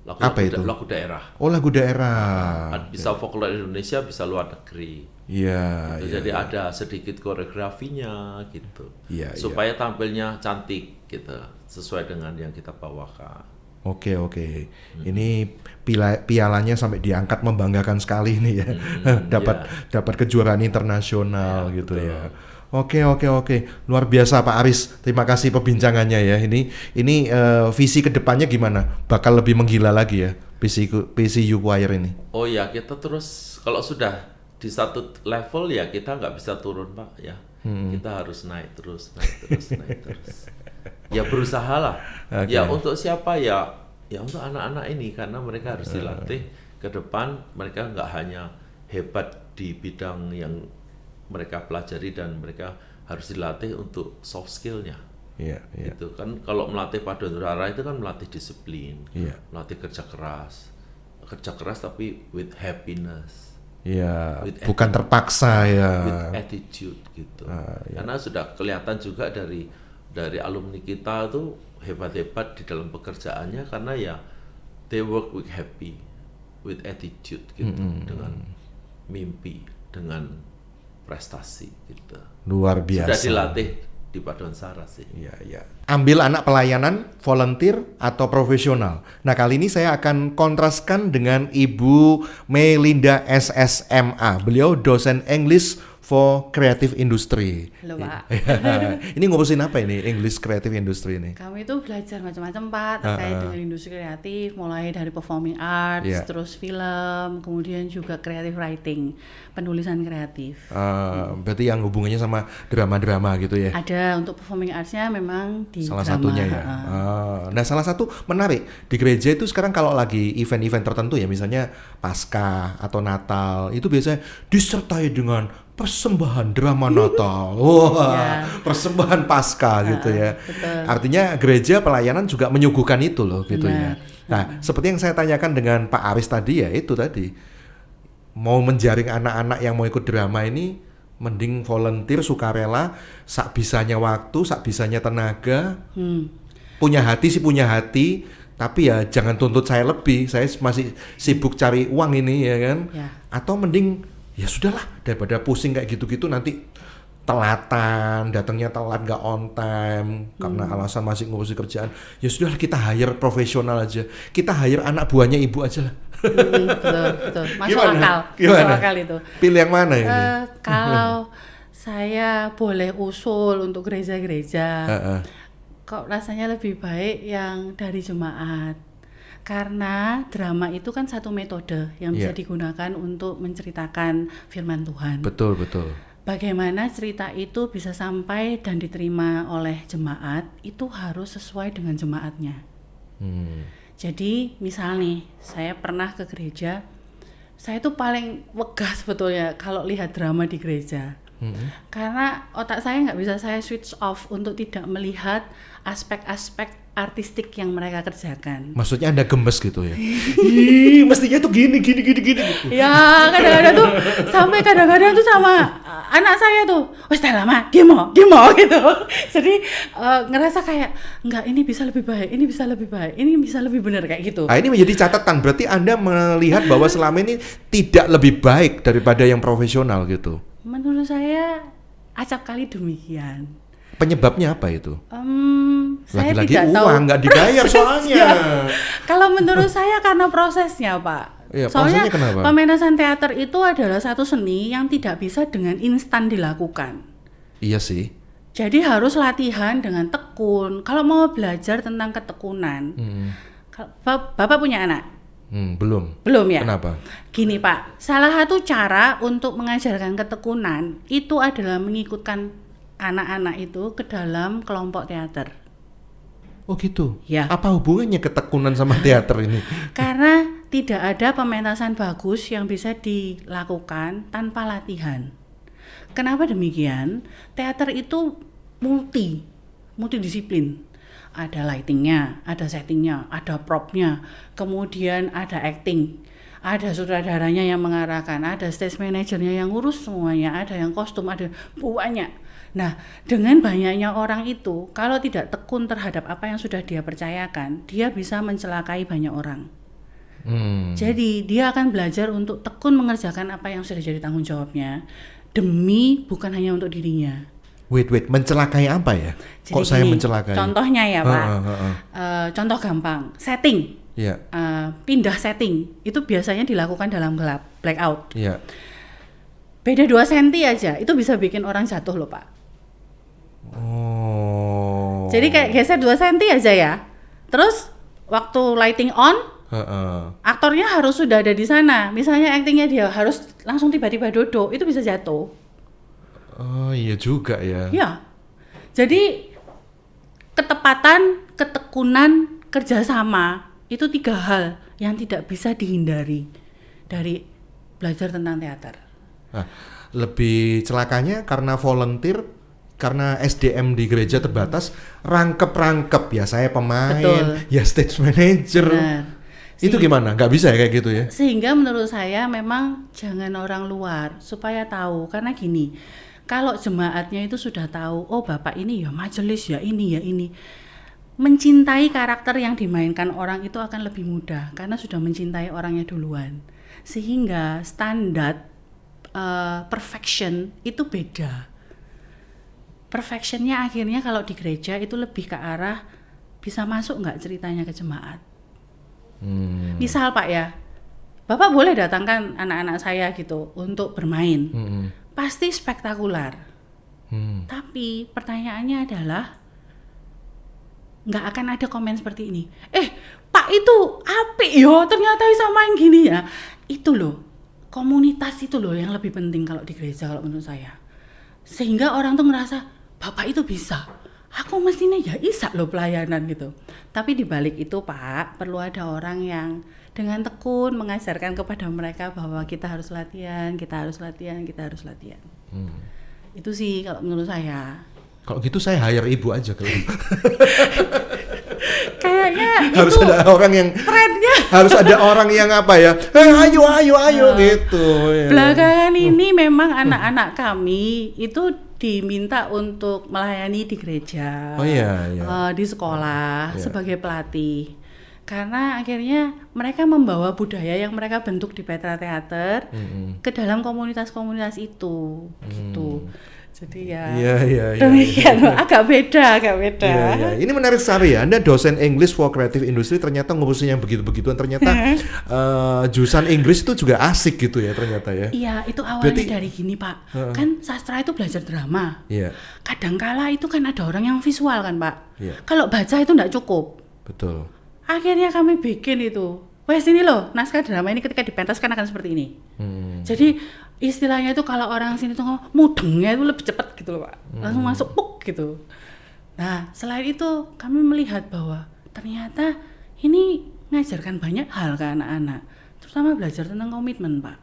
Apa itu? Lagu daerah. Oh, lagu daerah. Bisa folklore Indonesia, bisa luar negeri. Iya. Jadi ada sedikit koreografinya gitu. Iya, supaya tampilnya cantik gitu, sesuai dengan yang kita bawakan. Oke. Ini pialanya sampai diangkat, membanggakan sekali ini ya. dapat kejuaraan internasional gitu betul. ya. Oke. Luar biasa Pak Aris. Terima kasih perbincangannya ya. Ini visi kedepannya gimana? Bakal lebih menggila lagi ya PCU Choir ini. Oh ya, kita terus kalau sudah di satu level ya kita nggak bisa turun, Pak ya. Kita harus naik terus. Ya berusaha lah. Okay. Ya untuk siapa ya? Ya untuk anak-anak ini, karena mereka harus dilatih ke depan. Mereka nggak hanya hebat di bidang yang mereka pelajari dan mereka harus dilatih untuk soft skill-nya. Iya, iya. Itu kan kalau melatih paduan suara itu kan melatih disiplin, Iya. melatih kerja keras tapi with happiness, Iya, with bukan terpaksa ya. with attitude gitu. Karena sudah kelihatan juga dari alumni kita tuh hebat-hebat di dalam pekerjaannya karena ya they work with happy, with attitude gitu, dengan mimpi, dengan prestasi gitu. Luar biasa. Sudah dilatih di paduan suara sih. Iya, iya. Ambil anak pelayanan, volunteer atau profesional. Nah, kali ini saya akan kontraskan dengan Ibu Melinda SSMA. Beliau dosen English for Creative Industry. Halo, Pak. Ini ngurusin apa ini English Creative Industry ini? Kami itu belajar macam-macam, Pak, terkait dengan industri kreatif, mulai dari performing arts, Iya. terus film, kemudian juga creative writing, penulisan kreatif. Berarti yang hubungannya sama drama-drama gitu ya? Ada untuk performing arts-nya memang di Salah drama. satunya ya. Nah, salah satu menarik di gereja itu sekarang kalau lagi event-event tertentu ya, misalnya Paskah atau Natal, itu biasanya disertai dengan persembahan drama Natal. Wah, Ya. persembahan Paskah gitu ya. betul. Artinya gereja pelayanan juga menyuguhkan itu loh gitu ya. Benar. Nah, seperti yang saya tanyakan dengan Pak Aris tadi ya, itu tadi. Mau menjaring anak-anak yang mau ikut drama ini mending volunteer sukarela, sak bisanya waktu, sak bisanya tenaga. Punya hati sih punya hati, tapi ya jangan tuntut saya lebih. Saya masih sibuk cari uang ini ya kan. Ya. Atau mending ya sudahlah daripada pusing kayak gitu-gitu nanti telatan, datangnya telat nggak on time karena alasan masih ngurusin kerjaan. Ya sudahlah kita hire profesional aja. Kita hire anak buahnya ibu aja lah. Betul. Masuk akal. Gimana? Masuk akal itu. Pilih yang mana ini? Kalau saya boleh usul untuk gereja-gereja, kok rasanya lebih baik yang dari jemaat. Karena drama itu kan satu metode yang bisa Iya. digunakan untuk menceritakan firman Tuhan. Betul, betul. Bagaimana cerita itu bisa sampai dan diterima oleh jemaat, itu harus sesuai dengan jemaatnya. Jadi misal nih, saya pernah ke gereja, saya tuh paling wegah sebetulnya kalau lihat drama di gereja. Karena otak saya nggak bisa saya switch off untuk tidak melihat aspek-aspek artistik yang mereka kerjakan. Maksudnya Anda gemes gitu ya? Ih, mestinya tuh gini. Ya kadang-kadang tuh sampai kadang-kadang tuh sama anak saya tuh, wes dah lama, dia mau gitu. Jadi ngerasa kayak enggak, ini bisa lebih baik, ini bisa lebih baik, ini bisa lebih benar kayak gitu. Nah, ini menjadi catatan. Berarti Anda melihat bahwa selama ini tidak lebih baik daripada yang profesional gitu. Menurut saya acap kali demikian. Penyebabnya apa itu? Saya Lagi-lagi tidak tahu uang nggak dibayar prosesnya. soalnya. Kalau menurut saya karena prosesnya, Pak. Iya, Soalnya prosesnya kenapa? pementasan teater itu adalah satu seni yang tidak bisa dengan instan dilakukan. Iya sih. Jadi harus latihan dengan tekun. Kalau mau belajar tentang ketekunan, Bapak punya anak? Belum. Belum ya? Kenapa? Gini Pak, salah satu cara untuk mengajarkan ketekunan itu adalah mengikutkan anak-anak itu ke dalam kelompok teater. Oh gitu? Ya. Apa hubungannya ketekunan sama teater ini? Karena tidak ada pementasan bagus yang bisa dilakukan tanpa latihan. Kenapa demikian? Teater itu multidisiplin. Ada lightingnya, ada settingnya, ada propnya, kemudian ada acting, ada sutradaranya yang mengarahkan, ada stage manajernya yang ngurus semuanya, ada yang kostum, ada banyak. Nah, dengan banyaknya orang itu, kalau tidak tekun terhadap apa yang sudah dia percayakan, dia bisa mencelakai banyak orang. Jadi dia akan belajar untuk tekun mengerjakan apa yang sudah jadi tanggung jawabnya, demi bukan hanya untuk dirinya. Wait, mencelakai apa ya? Jadi Kok saya gini, mencelakai? Contohnya ya Pak, contoh gampang, setting, Iya, pindah setting, itu biasanya dilakukan dalam gelap, blackout. iya. Beda 2 cm aja, itu bisa bikin orang jatuh loh Pak. Oh. Jadi kayak geser 2 cm aja ya, terus waktu lighting on, aktornya harus sudah ada di sana. Misalnya actingnya dia harus langsung tiba-tiba duduk, itu bisa jatuh. Oh iya juga ya. Ya, jadi ketepatan, ketekunan, kerjasama itu 3 hal yang tidak bisa dihindari dari belajar tentang teater. Nah, lebih celakanya karena volunteer, karena SDM di gereja terbatas, rangkep ya saya pemain, Betul. ya stage manager. Benar. Itu gimana? Nggak bisa ya kayak gitu ya? Sehingga menurut saya memang jangan orang luar supaya tahu, karena gini, kalau jemaatnya itu sudah tahu, oh bapak ini ya majelis ya ini, mencintai karakter yang dimainkan orang itu akan lebih mudah karena sudah mencintai orangnya duluan, sehingga standar perfection itu beda. Perfectionnya akhirnya kalau di gereja itu lebih ke arah bisa masuk nggak ceritanya ke jemaat. Misal Pak ya, Bapak boleh datangkan anak-anak saya gitu untuk bermain, pasti spektakuler. Tapi pertanyaannya adalah nggak akan ada komen seperti ini. Pak itu apik yo, ternyata bisa main gini ya. Itu loh, komunitas itu loh yang lebih penting kalau di gereja kalau menurut saya. Sehingga orang tuh ngerasa Bapak itu bisa. Aku mestinya ya bisa loh pelayanan gitu. Tapi di balik itu Pak, perlu ada orang yang dengan tekun mengajarkan kepada mereka bahwa kita harus latihan. Itu sih kalau menurut saya. Kalau gitu saya hire ibu aja kalau. Kayaknya Harus itu ada orang yang trennya. harus ada orang yang apa ya? Ayo gitu. Ya. Belakangan ini memang anak-anak kami itu diminta untuk melayani di gereja, Oh iya. di sekolah Iya. sebagai pelatih. Karena akhirnya mereka membawa budaya yang mereka bentuk di Petra Theater ke dalam komunitas-komunitas itu, gitu. Jadi ya, Iya. demikian, agak beda. Iya. Ini menarik sekali ya. Anda dosen English for Creative Industry, ternyata ngurusin yang begitu-begituan. Ternyata jurusan Inggris itu juga asik gitu ya ternyata ya. Iya, itu awalnya Berarti- dari gini Pak. Kan sastra itu belajar drama. Iya, Kadangkala itu kan ada orang yang visual kan Pak. Iya. Kalau baca itu enggak cukup. betul. Akhirnya kami bikin itu. Wes ini loh, naskah drama ini ketika dipentaskan akan seperti ini. Jadi istilahnya itu kalau orang sini tuh ngomong, mudengnya itu lebih cepat gitu loh Pak. Langsung masuk puk gitu. Nah, selain itu kami melihat bahwa ternyata ini ngajarkan banyak hal ke anak-anak. Terutama belajar tentang komitmen Pak.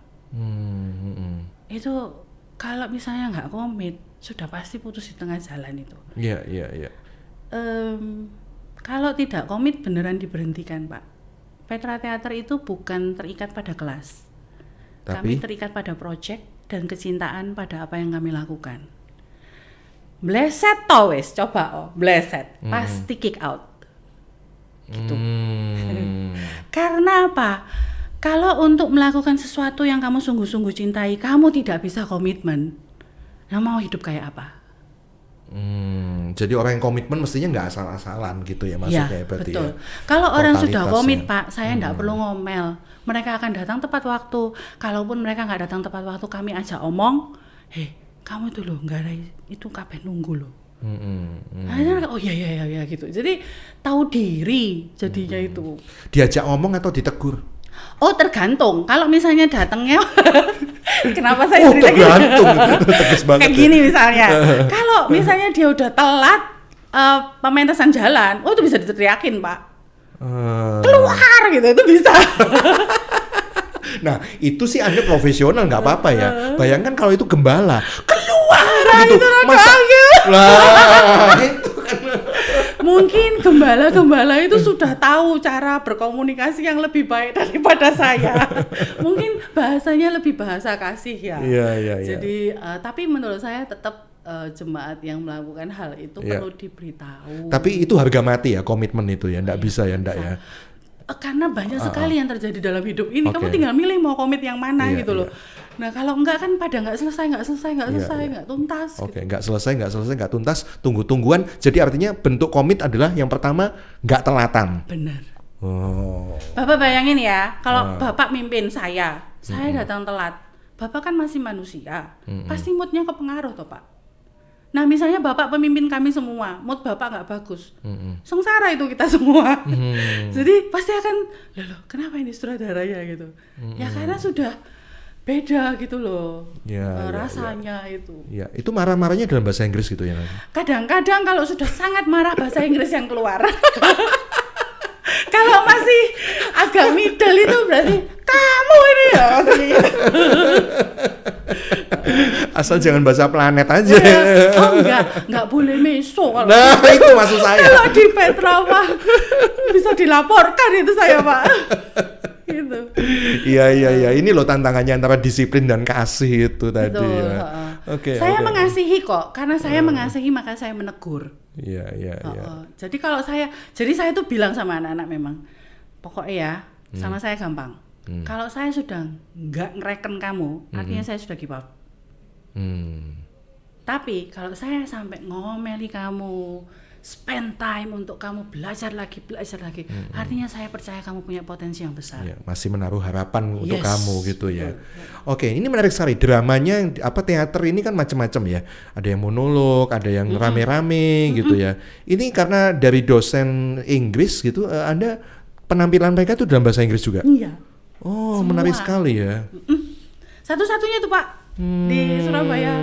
Itu kalau misalnya nggak komit, sudah pasti putus di tengah jalan itu. Iya. Kalau tidak komit beneran diberhentikan Pak. Petra Theater itu bukan terikat pada kelas. Kami Tapi terikat pada proyek dan kecintaan pada apa yang kami lakukan. Bleset toh wes, coba bleset, pasti kick out. Gitu. Karena apa? Kalau untuk melakukan sesuatu yang kamu sungguh-sungguh cintai, kamu tidak bisa komitmen. Nah, mau hidup kayak apa? Jadi orang yang komitmen mestinya nggak asal-asalan gitu ya maksudnya Ya, berarti betul. ya. Kalau orang sudah Totalitas komit ya. Pak, saya enggak perlu ngomel. Mereka akan datang tepat waktu. Kalaupun mereka nggak datang tepat waktu, kami ajak omong, kamu itu loh, nggak ada itu kabeh nunggu loh. Oh iya gitu. Jadi tahu diri jadinya itu. Diajak ngomong atau ditegur? Oh tergantung. Kalau misalnya datangnya, kenapa saya cerita lagi? Tergantung. Tegas banget. Kayak gini misalnya. Kalau misalnya dia udah telat pementasan jalan, itu bisa diteriakin Pak. Keluar gitu, itu bisa. Nah itu sih Anda profesional nggak apa-apa ya. Bayangkan kalau itu gembala keluar gitu. Masa lah itu kan. Mungkin gembala-gembala itu sudah tahu cara berkomunikasi yang lebih baik daripada saya. Mungkin bahasanya lebih bahasa kasih ya. Iya. Jadi tapi menurut saya tetap jemaat yang melakukan hal itu perlu diberitahu. Tapi itu harga mati ya komitmen itu ya. Nggak bisa ya ndak ya. Karena banyak sekali yang terjadi dalam hidup ini. Oke. Kamu tinggal milih mau komit yang mana Iya, gitu loh. Nah kalau enggak kan pada nggak selesai, Iya. nggak tuntas. Oke, nggak selesai, nggak tuntas, tunggu-tungguan. Jadi artinya bentuk komit adalah yang pertama nggak telatan. Benar. Oh. Bapak bayangin ya, kalau Bapak mimpin saya datang telat. Bapak kan masih manusia, pasti moodnya kepengaruh toh Pak. Nah misalnya Bapak pemimpin kami semua, mood Bapak nggak bagus, sengsara itu kita semua. Jadi pasti akan, loh kenapa ini sutradaranya gitu? Ya karena sudah beda gitu loh, rasanya itu. Ya, itu marah-marahnya dalam bahasa Inggris gitu ya. Kadang-kadang kalau sudah sangat marah bahasa Inggris yang keluar. Kalau masih agak middle itu berarti kamu ini ya. Asal jangan bahasa planet aja. Oh enggak boleh meso kalau Nah, itu maksud saya. kalau di Petra Pak bisa dilaporkan itu saya Pak. Gitu. Iya. Ini loh tantangannya antara disiplin dan kasih itu tadi. Betul, Ya. Oke. Saya mengasihi kok, karena saya mengasihi maka saya menegur. Iya. Jadi saya tuh bilang sama anak-anak memang, pokoknya ya sama saya gampang. Kalau saya sudah nggak ngereken kamu, artinya saya sudah give up. Tapi kalau saya sampai ngomeli kamu, spend time untuk kamu belajar lagi, artinya saya percaya kamu punya potensi yang besar. Ya, masih menaruh harapan untuk Yes. kamu gitu ya. Oke, ini menarik sekali. Dramanya teater ini kan macam-macam ya. Ada yang monolog, ada yang rame-rame gitu ya. Ini karena dari dosen Inggris gitu, Anda penampilan mereka itu dalam bahasa Inggris juga. Iya. Oh, Semua. menarik sekali ya. Satu-satunya tuh Pak di Surabaya.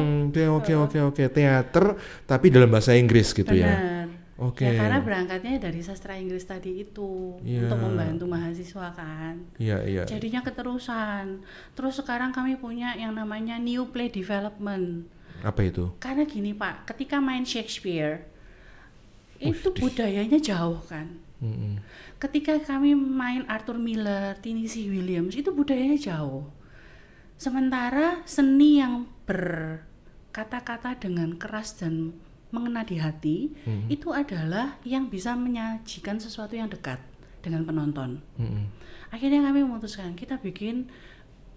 Oke. Teater tapi dalam bahasa Inggris gitu ya. Benar. Oke. Ya karena berangkatnya dari sastra Inggris tadi itu Iya. untuk membantu mahasiswa kan. Iya. Jadinya keterusan. Terus sekarang kami punya yang namanya New Play Development. Apa itu? Karena gini Pak, ketika main Shakespeare itu budayanya jauh kan. Ketika kami main Arthur Miller, Tennessee Williams itu budayanya jauh. Sementara seni yang berkata-kata dengan keras dan mengena di hati itu adalah yang bisa menyajikan sesuatu yang dekat dengan penonton. Akhirnya kami memutuskan kita bikin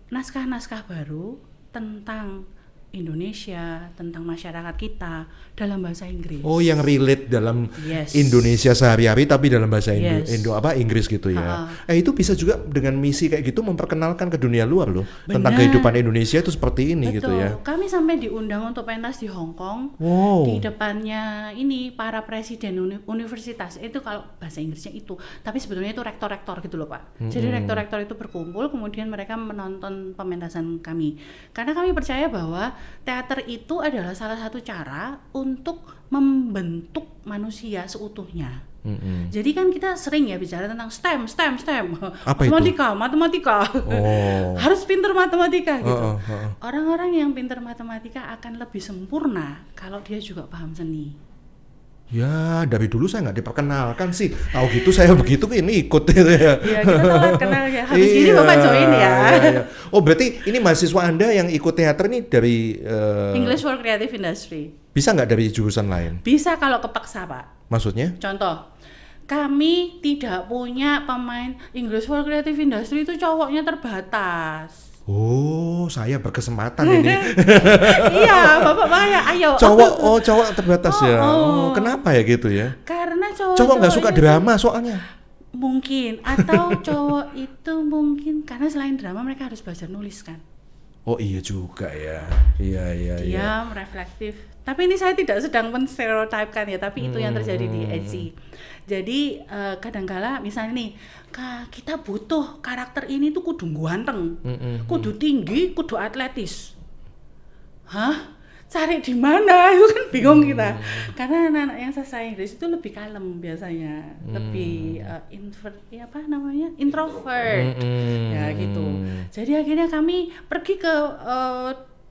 naskah-naskah baru tentang Indonesia, tentang masyarakat kita dalam bahasa Inggris. Oh, yang relate dalam Yes. Indonesia sehari-hari tapi dalam bahasa Yes. Inggris gitu ya. Itu bisa juga dengan misi kayak gitu memperkenalkan ke dunia luar loh tentang Benar. kehidupan Indonesia itu seperti ini Betul. gitu ya. Kami sampai diundang untuk pentas di Hong Kong. Wow. Di depannya ini para presiden universitas. Itu kalau bahasa Inggrisnya itu. Tapi sebetulnya itu rektor-rektor gitu loh Pak. Jadi rektor-rektor itu berkumpul kemudian mereka menonton pementasan kami. Karena kami percaya bahwa teater itu adalah salah satu cara untuk membentuk manusia seutuhnya. Jadi kan kita sering ya bicara tentang STEM. Apa itu? Matematika. Oh. Harus pintar matematika gitu. Oh. Orang-orang yang pintar matematika akan lebih sempurna kalau dia juga paham seni. Ya, dari dulu saya nggak diperkenalkan sih. Tahu gitu saya begitu ini ikut gitu ya. Iya, kita telat kenal ya. Habis ini Bapak join ya. Iya. Oh, berarti ini mahasiswa Anda yang ikut teater nih dari English for Creative Industry. bisa nggak dari jurusan lain? Bisa kalau kepaksa, Pak. Maksudnya? Contoh, kami tidak punya pemain English for Creative Industry itu cowoknya terbatas. Oh, saya berkesempatan ini. Iya, Bapak Maya, ayo. Cowok terbatas ya. Oh, kenapa ya gitu ya? Karena Cowok nggak suka drama soalnya. Mungkin, atau cowok itu mungkin karena selain drama mereka harus belajar nulis kan. Oh iya juga ya. Iya. Diam, reflektif. Tapi ini saya tidak sedang menstereotipkan ya, tapi itu yang terjadi di Etsy. Jadi kadangkala misalnya nih, kita butuh karakter ini tuh kudu ganteng, kudu tinggi, kudu atletis. Hah? Cari di mana? Itu kan bingung kita. Karena anak-anak yang sastra Inggris itu lebih kalem biasanya, lebih introvert. Ya gitu. Jadi akhirnya kami pergi ke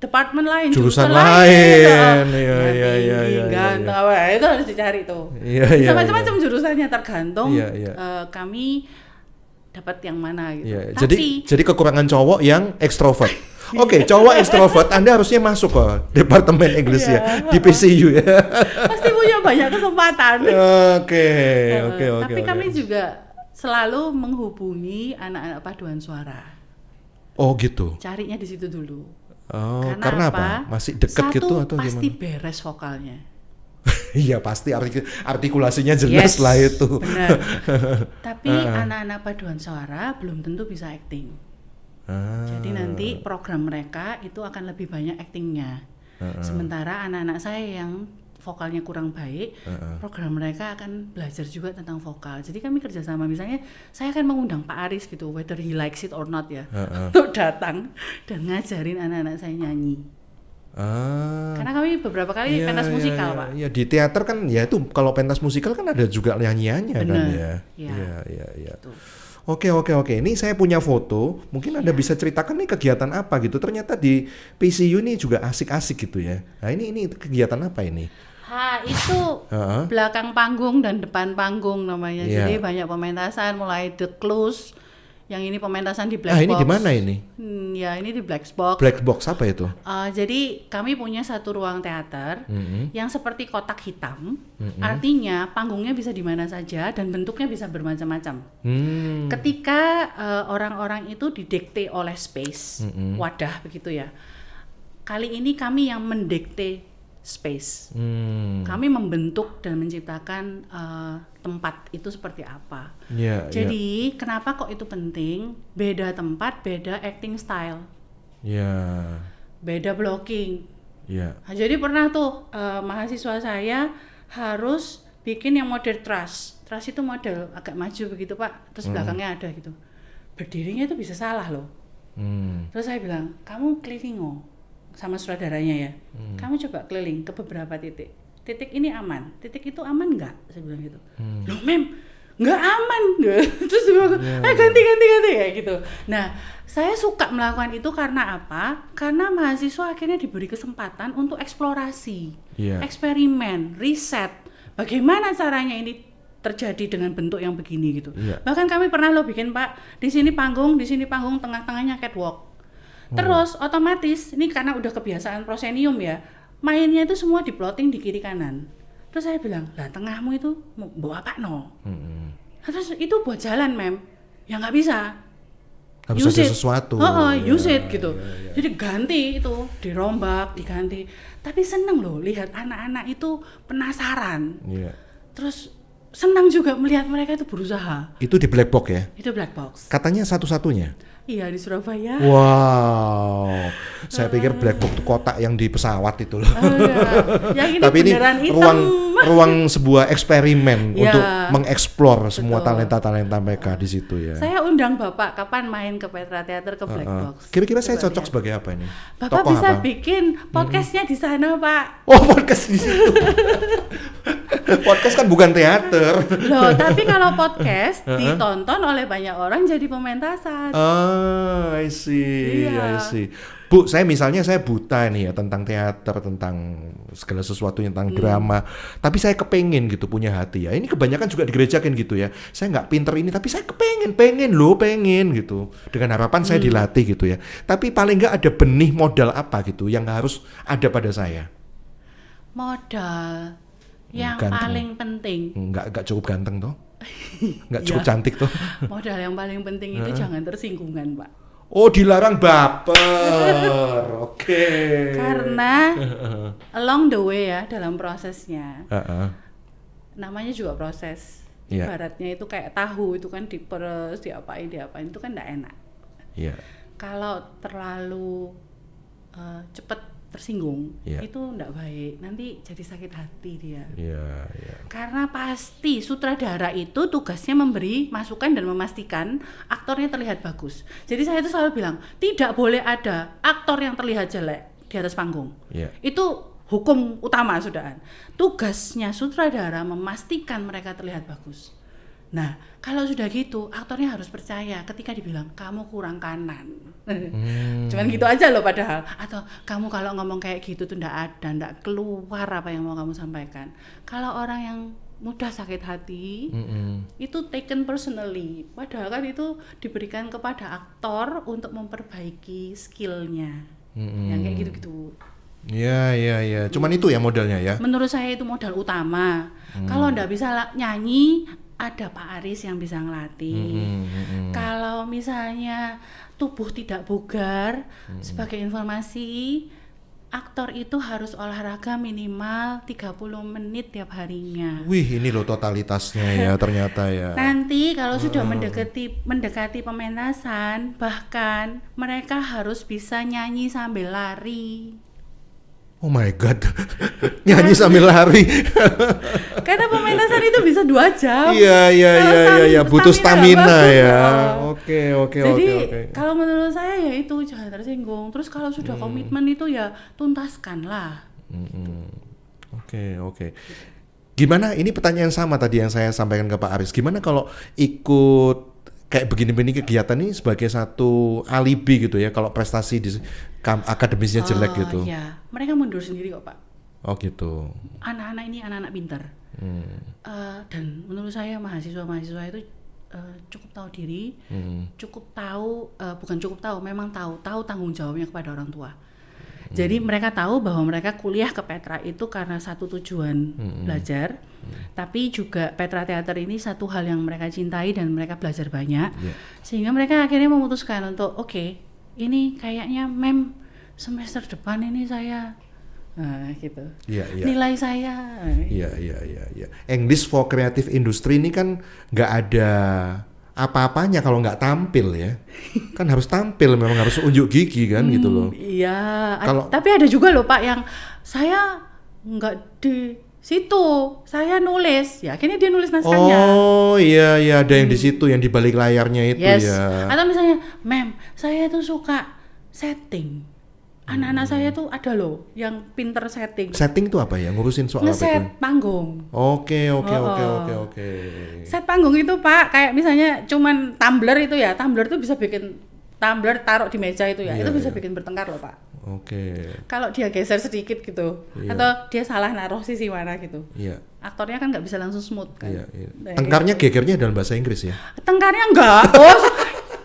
departemen lain, jurusan lain. Iya. Ganteng, itu harus dicari tuh. Iya. Macam-macam jurusannya tergantung Iya. kami dapat yang mana gitu. Iya. Tapi Jadi kekurangan cowok yang ekstrovert. Oke, cowok ekstrovert Anda harusnya masuk ke departemen Inggris ya di PCU ya. pasti punya banyak kesempatan. Oke. Tapi kami juga selalu menghubungi anak-anak paduan suara. Oh gitu. Carinya di situ dulu. Oh, karena apa? Masih deket Satu, gitu atau pasti gimana? beres vokalnya. Iya pasti artikulasinya jelas lah itu. Benar. Tapi anak-anak paduan suara belum tentu bisa acting. Jadi nanti program mereka itu akan lebih banyak actingnya. Sementara anak-anak saya yang vokalnya kurang baik, program mereka akan belajar juga tentang vokal. Jadi kami kerjasama, misalnya saya akan mengundang Pak Aris gitu, whether he likes it or not ya, untuk datang dan ngajarin anak-anak saya nyanyi. Karena kami beberapa kali pentas musikal, Pak. Iya, di teater kan ya itu kalau pentas musikal kan ada juga nyanyiannya kan ya. Iya. Iya. Oke. Ini saya punya foto. Mungkin Anda bisa ceritakan nih kegiatan apa gitu. Ternyata di PCU ini juga asik-asik gitu ya. Nah, ini kegiatan apa ini? Itu belakang panggung dan depan panggung namanya. Iya. Jadi banyak pementasan mulai The Clues. Yang ini pementasan di Black Box. Ini di mana ini? Ya, ini di Black Box. Black Box apa itu? Jadi kami punya satu ruang teater yang seperti kotak hitam. Artinya panggungnya bisa di mana saja dan bentuknya bisa bermacam-macam. Ketika orang-orang itu didikte oleh space, wadah begitu ya. Kali ini kami yang mendikte space. Kami membentuk dan menciptakan tempat itu seperti apa. Jadi kenapa kok itu penting? Beda tempat, beda acting style. Beda blocking. Nah, jadi pernah tuh mahasiswa saya harus bikin yang model truss. Truss itu model agak maju begitu Pak, terus belakangnya ada gitu. Berdirinya itu bisa salah loh. Terus saya bilang, kamu keliling sama sutradaranya ya. Kamu coba keliling ke beberapa titik. Titik ini aman, titik itu aman nggak? Saya bilang gitu. Loh Mem, nggak aman. Terus dia bilang, ganti kayak gitu. Nah, saya suka melakukan itu karena apa? Karena mahasiswa akhirnya diberi kesempatan untuk eksplorasi, eksperimen, riset. Bagaimana caranya ini terjadi dengan bentuk yang begini gitu. Bahkan kami pernah bikin Pak, di sini panggung, tengah-tengahnya catwalk. Terus otomatis ini karena udah kebiasaan proscenium ya, mainnya itu semua diplotting di kiri kanan. Terus saya bilang, lah tengahmu itu mau bawa apa no? Terus itu buat jalan Mem, ya nggak bisa. Harus ada sesuatu. Use it gitu. Jadi ganti itu, dirombak, diganti. Tapi seneng loh lihat anak-anak itu penasaran. Terus senang juga melihat mereka itu berusaha. Itu di Black Box ya? Itu Black Box. Katanya satu-satunya? Iya, di Surabaya. Wow, saya pikir Black Box itu kotak yang di pesawat itu loh. Yang ini tapi ini hitam. ruang sebuah eksperimen untuk mengeksplor semua talenta-talenta mereka di situ ya. Saya undang Bapak kapan main ke Petra Theater ke Black Box. Kira-kira saya cocok sebagai apa ini? Bapak Tokoh bisa apa? bikin podcastnya di sana Pak. Oh, podcast di situ. Podcast kan bukan teater. Loh, tapi kalau podcast ditonton oleh banyak orang jadi pementasan. I see. Bu, saya buta nih ya tentang teater, tentang segala sesuatu tentang drama. Tapi saya kepengen gitu punya hati ya. Ini kebanyakan juga di gereja kan gitu ya. Saya nggak pinter ini, tapi saya pengen gitu. Dengan harapan saya dilatih gitu ya. Tapi paling nggak ada benih modal apa gitu yang harus ada pada saya. Modal yang ganteng. paling penting. Nggak cukup ganteng toh. Nggak cukup cantik toh. Modal yang paling penting itu jangan tersinggungan Pak. Oh, dilarang baper. Oke. Karena along the way ya dalam prosesnya. Namanya juga proses. Ibaratnya itu kayak tahu itu kan diperes, diapain itu kan enggak enak. Kalau terlalu cepat tersinggung itu enggak baik, nanti jadi sakit hati dia. Karena pasti sutradara itu tugasnya memberi masukan dan memastikan aktornya terlihat bagus. Jadi saya itu selalu bilang tidak boleh ada aktor yang terlihat jelek di atas panggung. Itu hukum utama sudahan. Tugasnya sutradara memastikan mereka terlihat bagus. Nah, kalau sudah gitu, aktornya harus percaya ketika dibilang kamu kurang kanan. Cuman gitu aja loh padahal. Atau kamu kalau ngomong kayak gitu tuh ndak keluar apa yang mau kamu sampaikan. Kalau orang yang mudah sakit hati, itu taken personally. Padahal kan itu diberikan kepada aktor untuk memperbaiki skillnya. Yang kayak gitu-gitu. Iya. Cuman itu ya modalnya ya? Menurut saya itu modal utama. Kalau ndak bisa nyanyi, ada Pak Aris yang bisa ngelatih. Kalau misalnya tubuh tidak bugar, sebagai informasi, aktor itu harus olahraga minimal 30 menit tiap harinya. Wih, ini loh totalitasnya ya ternyata ya. Nanti kalau sudah mendekati pementasan, bahkan mereka harus bisa nyanyi sambil lari. Oh my god, nyanyi sambil lari. Karena pementasan itu bisa 2 jam. Iya, butuh stamina ya. Oke. Jadi kalau menurut saya ya itu jangan tersinggung. Terus kalau sudah komitmen itu ya tuntaskanlah. Oke. Gimana? Ini pertanyaan sama tadi yang saya sampaikan ke Pak Aris. Gimana kalau ikut kayak begini-begini kegiatan ini sebagai satu alibi gitu ya kalau prestasi di akademisnya jelek gitu. Iya, mereka mundur sendiri kok Pak. Oh gitu. Anak-anak ini anak-anak pintar. Dan menurut saya mahasiswa-mahasiswa itu cukup tahu diri, cukup tahu, bukan cukup tahu, memang tahu tanggung jawabnya kepada orang tua. Jadi mereka tahu bahwa mereka kuliah ke Petra itu karena satu tujuan belajar, tapi juga Petra Theater ini satu hal yang mereka cintai dan mereka belajar banyak, sehingga mereka akhirnya memutuskan untuk oke, ini kayaknya semester depan ini saya gitu. Nilai saya. Iya. English for Creative Industry ini kan nggak ada apa-apanya kalau nggak tampil ya. Kan harus tampil, memang harus unjuk gigi kan gitu loh. Iya. Tapi ada juga loh Pak yang saya nggak di situ, saya nulis. Ya akhirnya dia nulis naskahnya. Oh iya ada yang di situ, yang di balik layarnya itu ya. Atau misalnya, saya tuh suka setting. Anak-anak saya tuh ada loh yang pinter setting. Setting tuh apa ya? Ngurusin soal apa itu? Ngeset panggung. Oke. Set panggung itu Pak, kayak misalnya cuman tumbler itu ya. Tumbler tuh bisa bikin tumbler taruh di meja itu ya. Itu bisa bikin bertengkar loh Pak. Oke. Kalau dia geser sedikit gitu, atau dia salah naruh sisi mana gitu. Iya. Aktornya kan nggak bisa langsung smooth kan. Iya. Tengkarnya gegernya dalam bahasa Inggris ya? Tengkarnya enggak.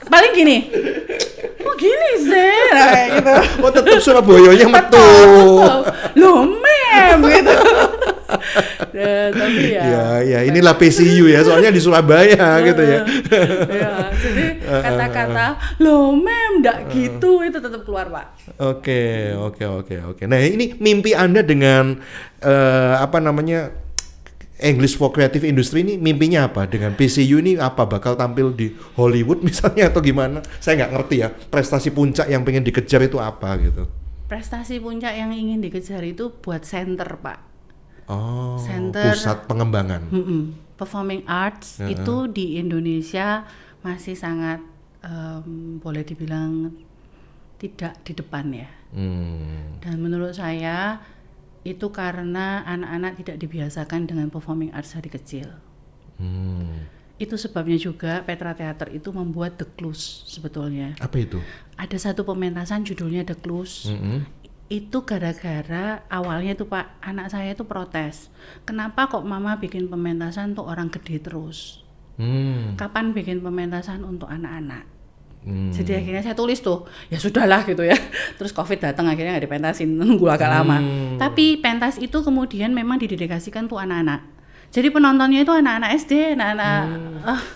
Paling gini. Gini sih, gitu. Oh tetap Surabayanya metu. Loh gitu. Tapi ya inilah PCU ya, soalnya di Surabaya gitu ya. Ya, jadi kata-kata loh ndak gitu itu tetap keluar Pak. Oke. Nah ini mimpi Anda dengan English for Creative Industry ini mimpinya apa? Dengan PCU ini apa? Bakal tampil di Hollywood misalnya atau gimana? Saya nggak ngerti ya, prestasi puncak yang pengen dikejar itu apa gitu. Prestasi puncak yang ingin dikejar itu buat center Pak. Oh, center, pusat pengembangan. Performing arts itu di Indonesia masih sangat boleh dibilang tidak di depan ya. Dan menurut saya itu karena anak-anak tidak dibiasakan dengan performing arts dari kecil. Itu sebabnya juga Petra Theater itu membuat The Clues sebetulnya. Apa itu? Ada satu pementasan judulnya The Clues. Itu gara-gara awalnya tuh Pak, anak saya itu protes. Kenapa kok mama bikin pementasan untuk orang gede terus? Kapan bikin pementasan untuk anak-anak? Jadi akhirnya saya tulis tuh, ya sudahlah gitu ya. Terus COVID datang akhirnya nggak dipentasin, nunggu agak lama. Tapi pentas itu kemudian memang didedikasikan tuh anak-anak. Jadi penontonnya itu anak-anak SD, anak-anak.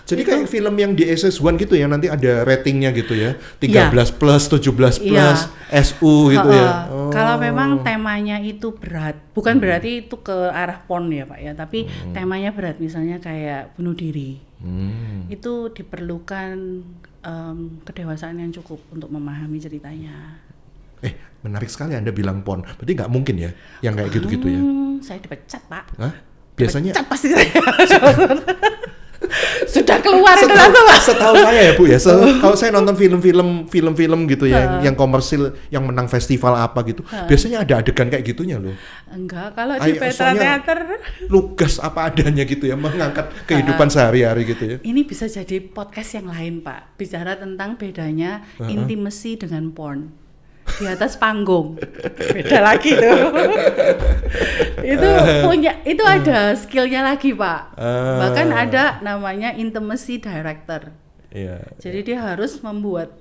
Jadi itu kayak film yang di SS1 gitu ya, nanti ada ratingnya gitu ya, 13 plus, 17 plus, SU gitu ya. Kalau memang temanya itu berat, bukan berarti itu ke arah porn ya Pak ya, tapi temanya berat, misalnya kayak bunuh diri. Itu diperlukan kedewasaan yang cukup untuk memahami ceritanya. Menarik sekali Anda bilang porn. Berarti nggak mungkin ya yang kayak gitu-gitu ya? Saya dipecat Pak. Hah? Biasanya dipecat pasti saya. Sudah keluar itu langsung Pak. Setahu saya ya Bu ya, kalau saya nonton film-film gitu ya, yang komersil, yang menang festival apa gitu, biasanya ada adegan kayak gitunya loh. Enggak, kalau di Petra Theater lugas apa adanya gitu ya, mengangkat kehidupan sehari-hari gitu ya. Ini bisa jadi podcast yang lain Pak, bicara tentang bedanya intimacy dengan porn di atas panggung. Beda lagi tuh. Itu ada skillnya lagi Pak. Bahkan ada namanya intimacy director. Jadi dia harus membuat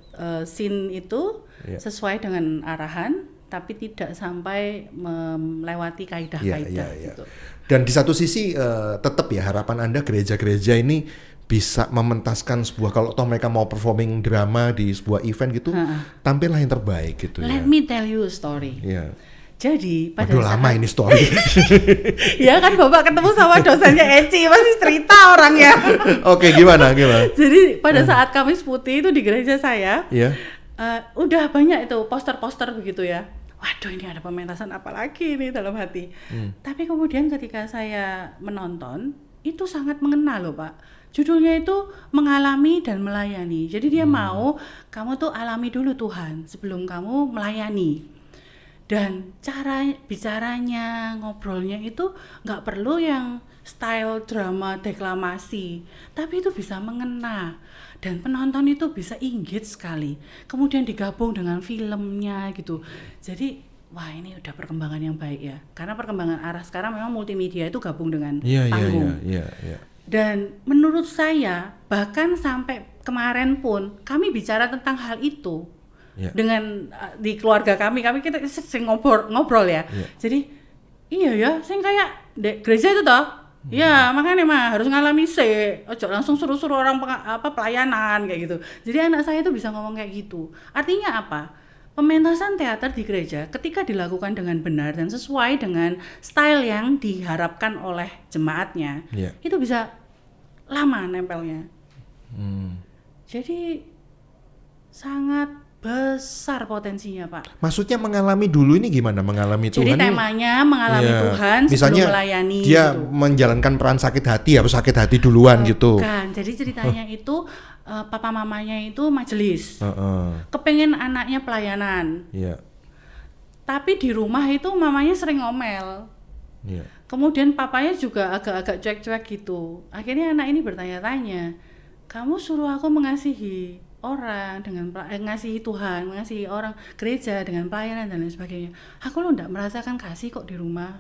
scene itu sesuai dengan arahan, tapi tidak sampai melewati kaidah-kaidah gitu. Dan di satu sisi tetap ya harapan Anda gereja-gereja ini bisa mementaskan sebuah, kalau toh mereka mau performing drama di sebuah event gitu, tampillah yang terbaik gitu. Let me tell you a story. Jadi pada saat lama ini story. Ya kan Bapak ketemu sama dosennya Eci, pasti cerita orangnya. Oke, gimana? Jadi pada saat Kamis Putih itu di gereja saya, udah banyak itu poster-poster begitu ya. Waduh, ini ada pementasan apa lagi nih dalam hati. Tapi kemudian ketika saya menonton, itu sangat mengena loh Pak. Judulnya itu mengalami dan melayani. Jadi dia mau kamu tuh alami dulu Tuhan sebelum kamu melayani. Dan cara bicaranya, ngobrolnya itu nggak perlu yang style drama deklamasi, tapi itu bisa mengena dan penonton itu bisa engage sekali. Kemudian digabung dengan filmnya gitu. Jadi wah, ini udah perkembangan yang baik ya. Karena perkembangan arah sekarang memang multimedia itu gabung dengan panggung. Iya. Dan menurut saya bahkan sampai kemarin pun kami bicara tentang hal itu. Dengan di keluarga kami kita sering ngobrol ya. Jadi iya ya, sing kayak gereja itu toh. Ya makanya mah harus ngalami ojo langsung suruh-suruh orang pelayanan kayak gitu. Jadi anak saya itu bisa ngomong kayak gitu. Artinya apa? Pementasan teater di gereja ketika dilakukan dengan benar dan sesuai dengan style yang diharapkan oleh jemaatnya, itu bisa lama nempelnya. Jadi sangat besar potensinya, Pak. Maksudnya mengalami dulu ini gimana? Mengalami Jadi Tuhan. Jadi temanya mengalami Tuhan misalnya sebelum melayani. Dia gitu. menjalankan peran sakit hati, harus sakit hati duluan gitu. Bukan. Jadi ceritanya itu papa mamanya itu majelis. Kepengen anaknya pelayanan. Tapi di rumah itu mamanya sering ngomel. Kemudian papanya juga agak-agak cuek-cuek gitu. Akhirnya anak ini bertanya-tanya, kamu suruh aku mengasihi orang dengan mengasihi Tuhan, mengasihi orang, gereja dengan pelayanan dan lain sebagainya. Aku lo enggak merasakan kasih kok di rumah.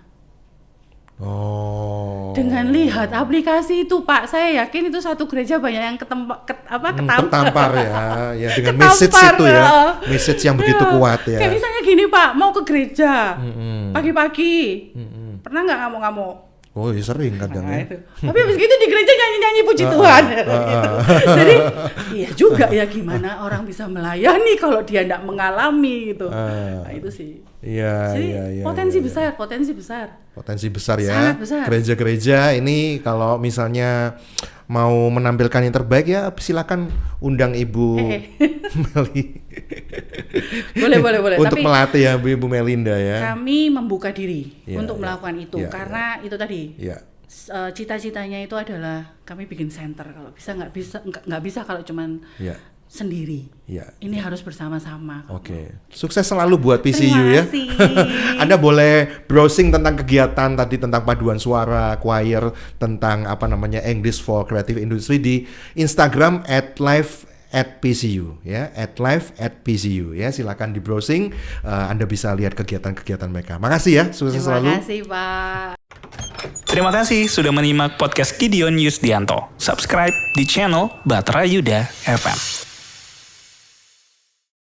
Dengan lihat aplikasi itu, Pak, saya yakin itu satu gereja banyak yang ketampar ya dengan message itu ya, message yang begitu kuat ya. Kayak misalnya gini, Pak, mau ke gereja pagi-pagi, pernah nggak ngamuk-ngamuk? Oh ya sering kadang ya. Tapi habis gitu di gereja nyanyi-nyanyi puji Tuhan. Gitu. Jadi iya juga ya, gimana orang bisa melayani kalau dia tidak mengalami gitu. Nah itu sih. Iya. Potensi besar. Potensi besar ya. Sangat besar. Gereja-gereja ini kalau misalnya mau menampilkan yang terbaik ya silakan undang Ibu Meli. Boleh. Untuk tapi melatih ya Ibu Melinda ya. Kami membuka diri untuk melakukan itu karena itu tadi. Cita-citanya itu adalah kami bikin center. Kalau bisa nggak bisa kalau cuman sendiri. Ini harus bersama-sama. Oke. Sukses selalu buat PCU ya. Anda boleh browsing tentang kegiatan tadi, tentang paduan suara, choir, tentang English for Creative Industry di Instagram @live@PCU ya, @live@PCU ya. Silakan di browsing, Anda bisa lihat kegiatan-kegiatan mereka. Makasih ya, sukses selalu. Terima kasih, Pak. Terima kasih sudah menyimak podcast Gideon Yusdianto. Subscribe di channel Batra Yuda FM.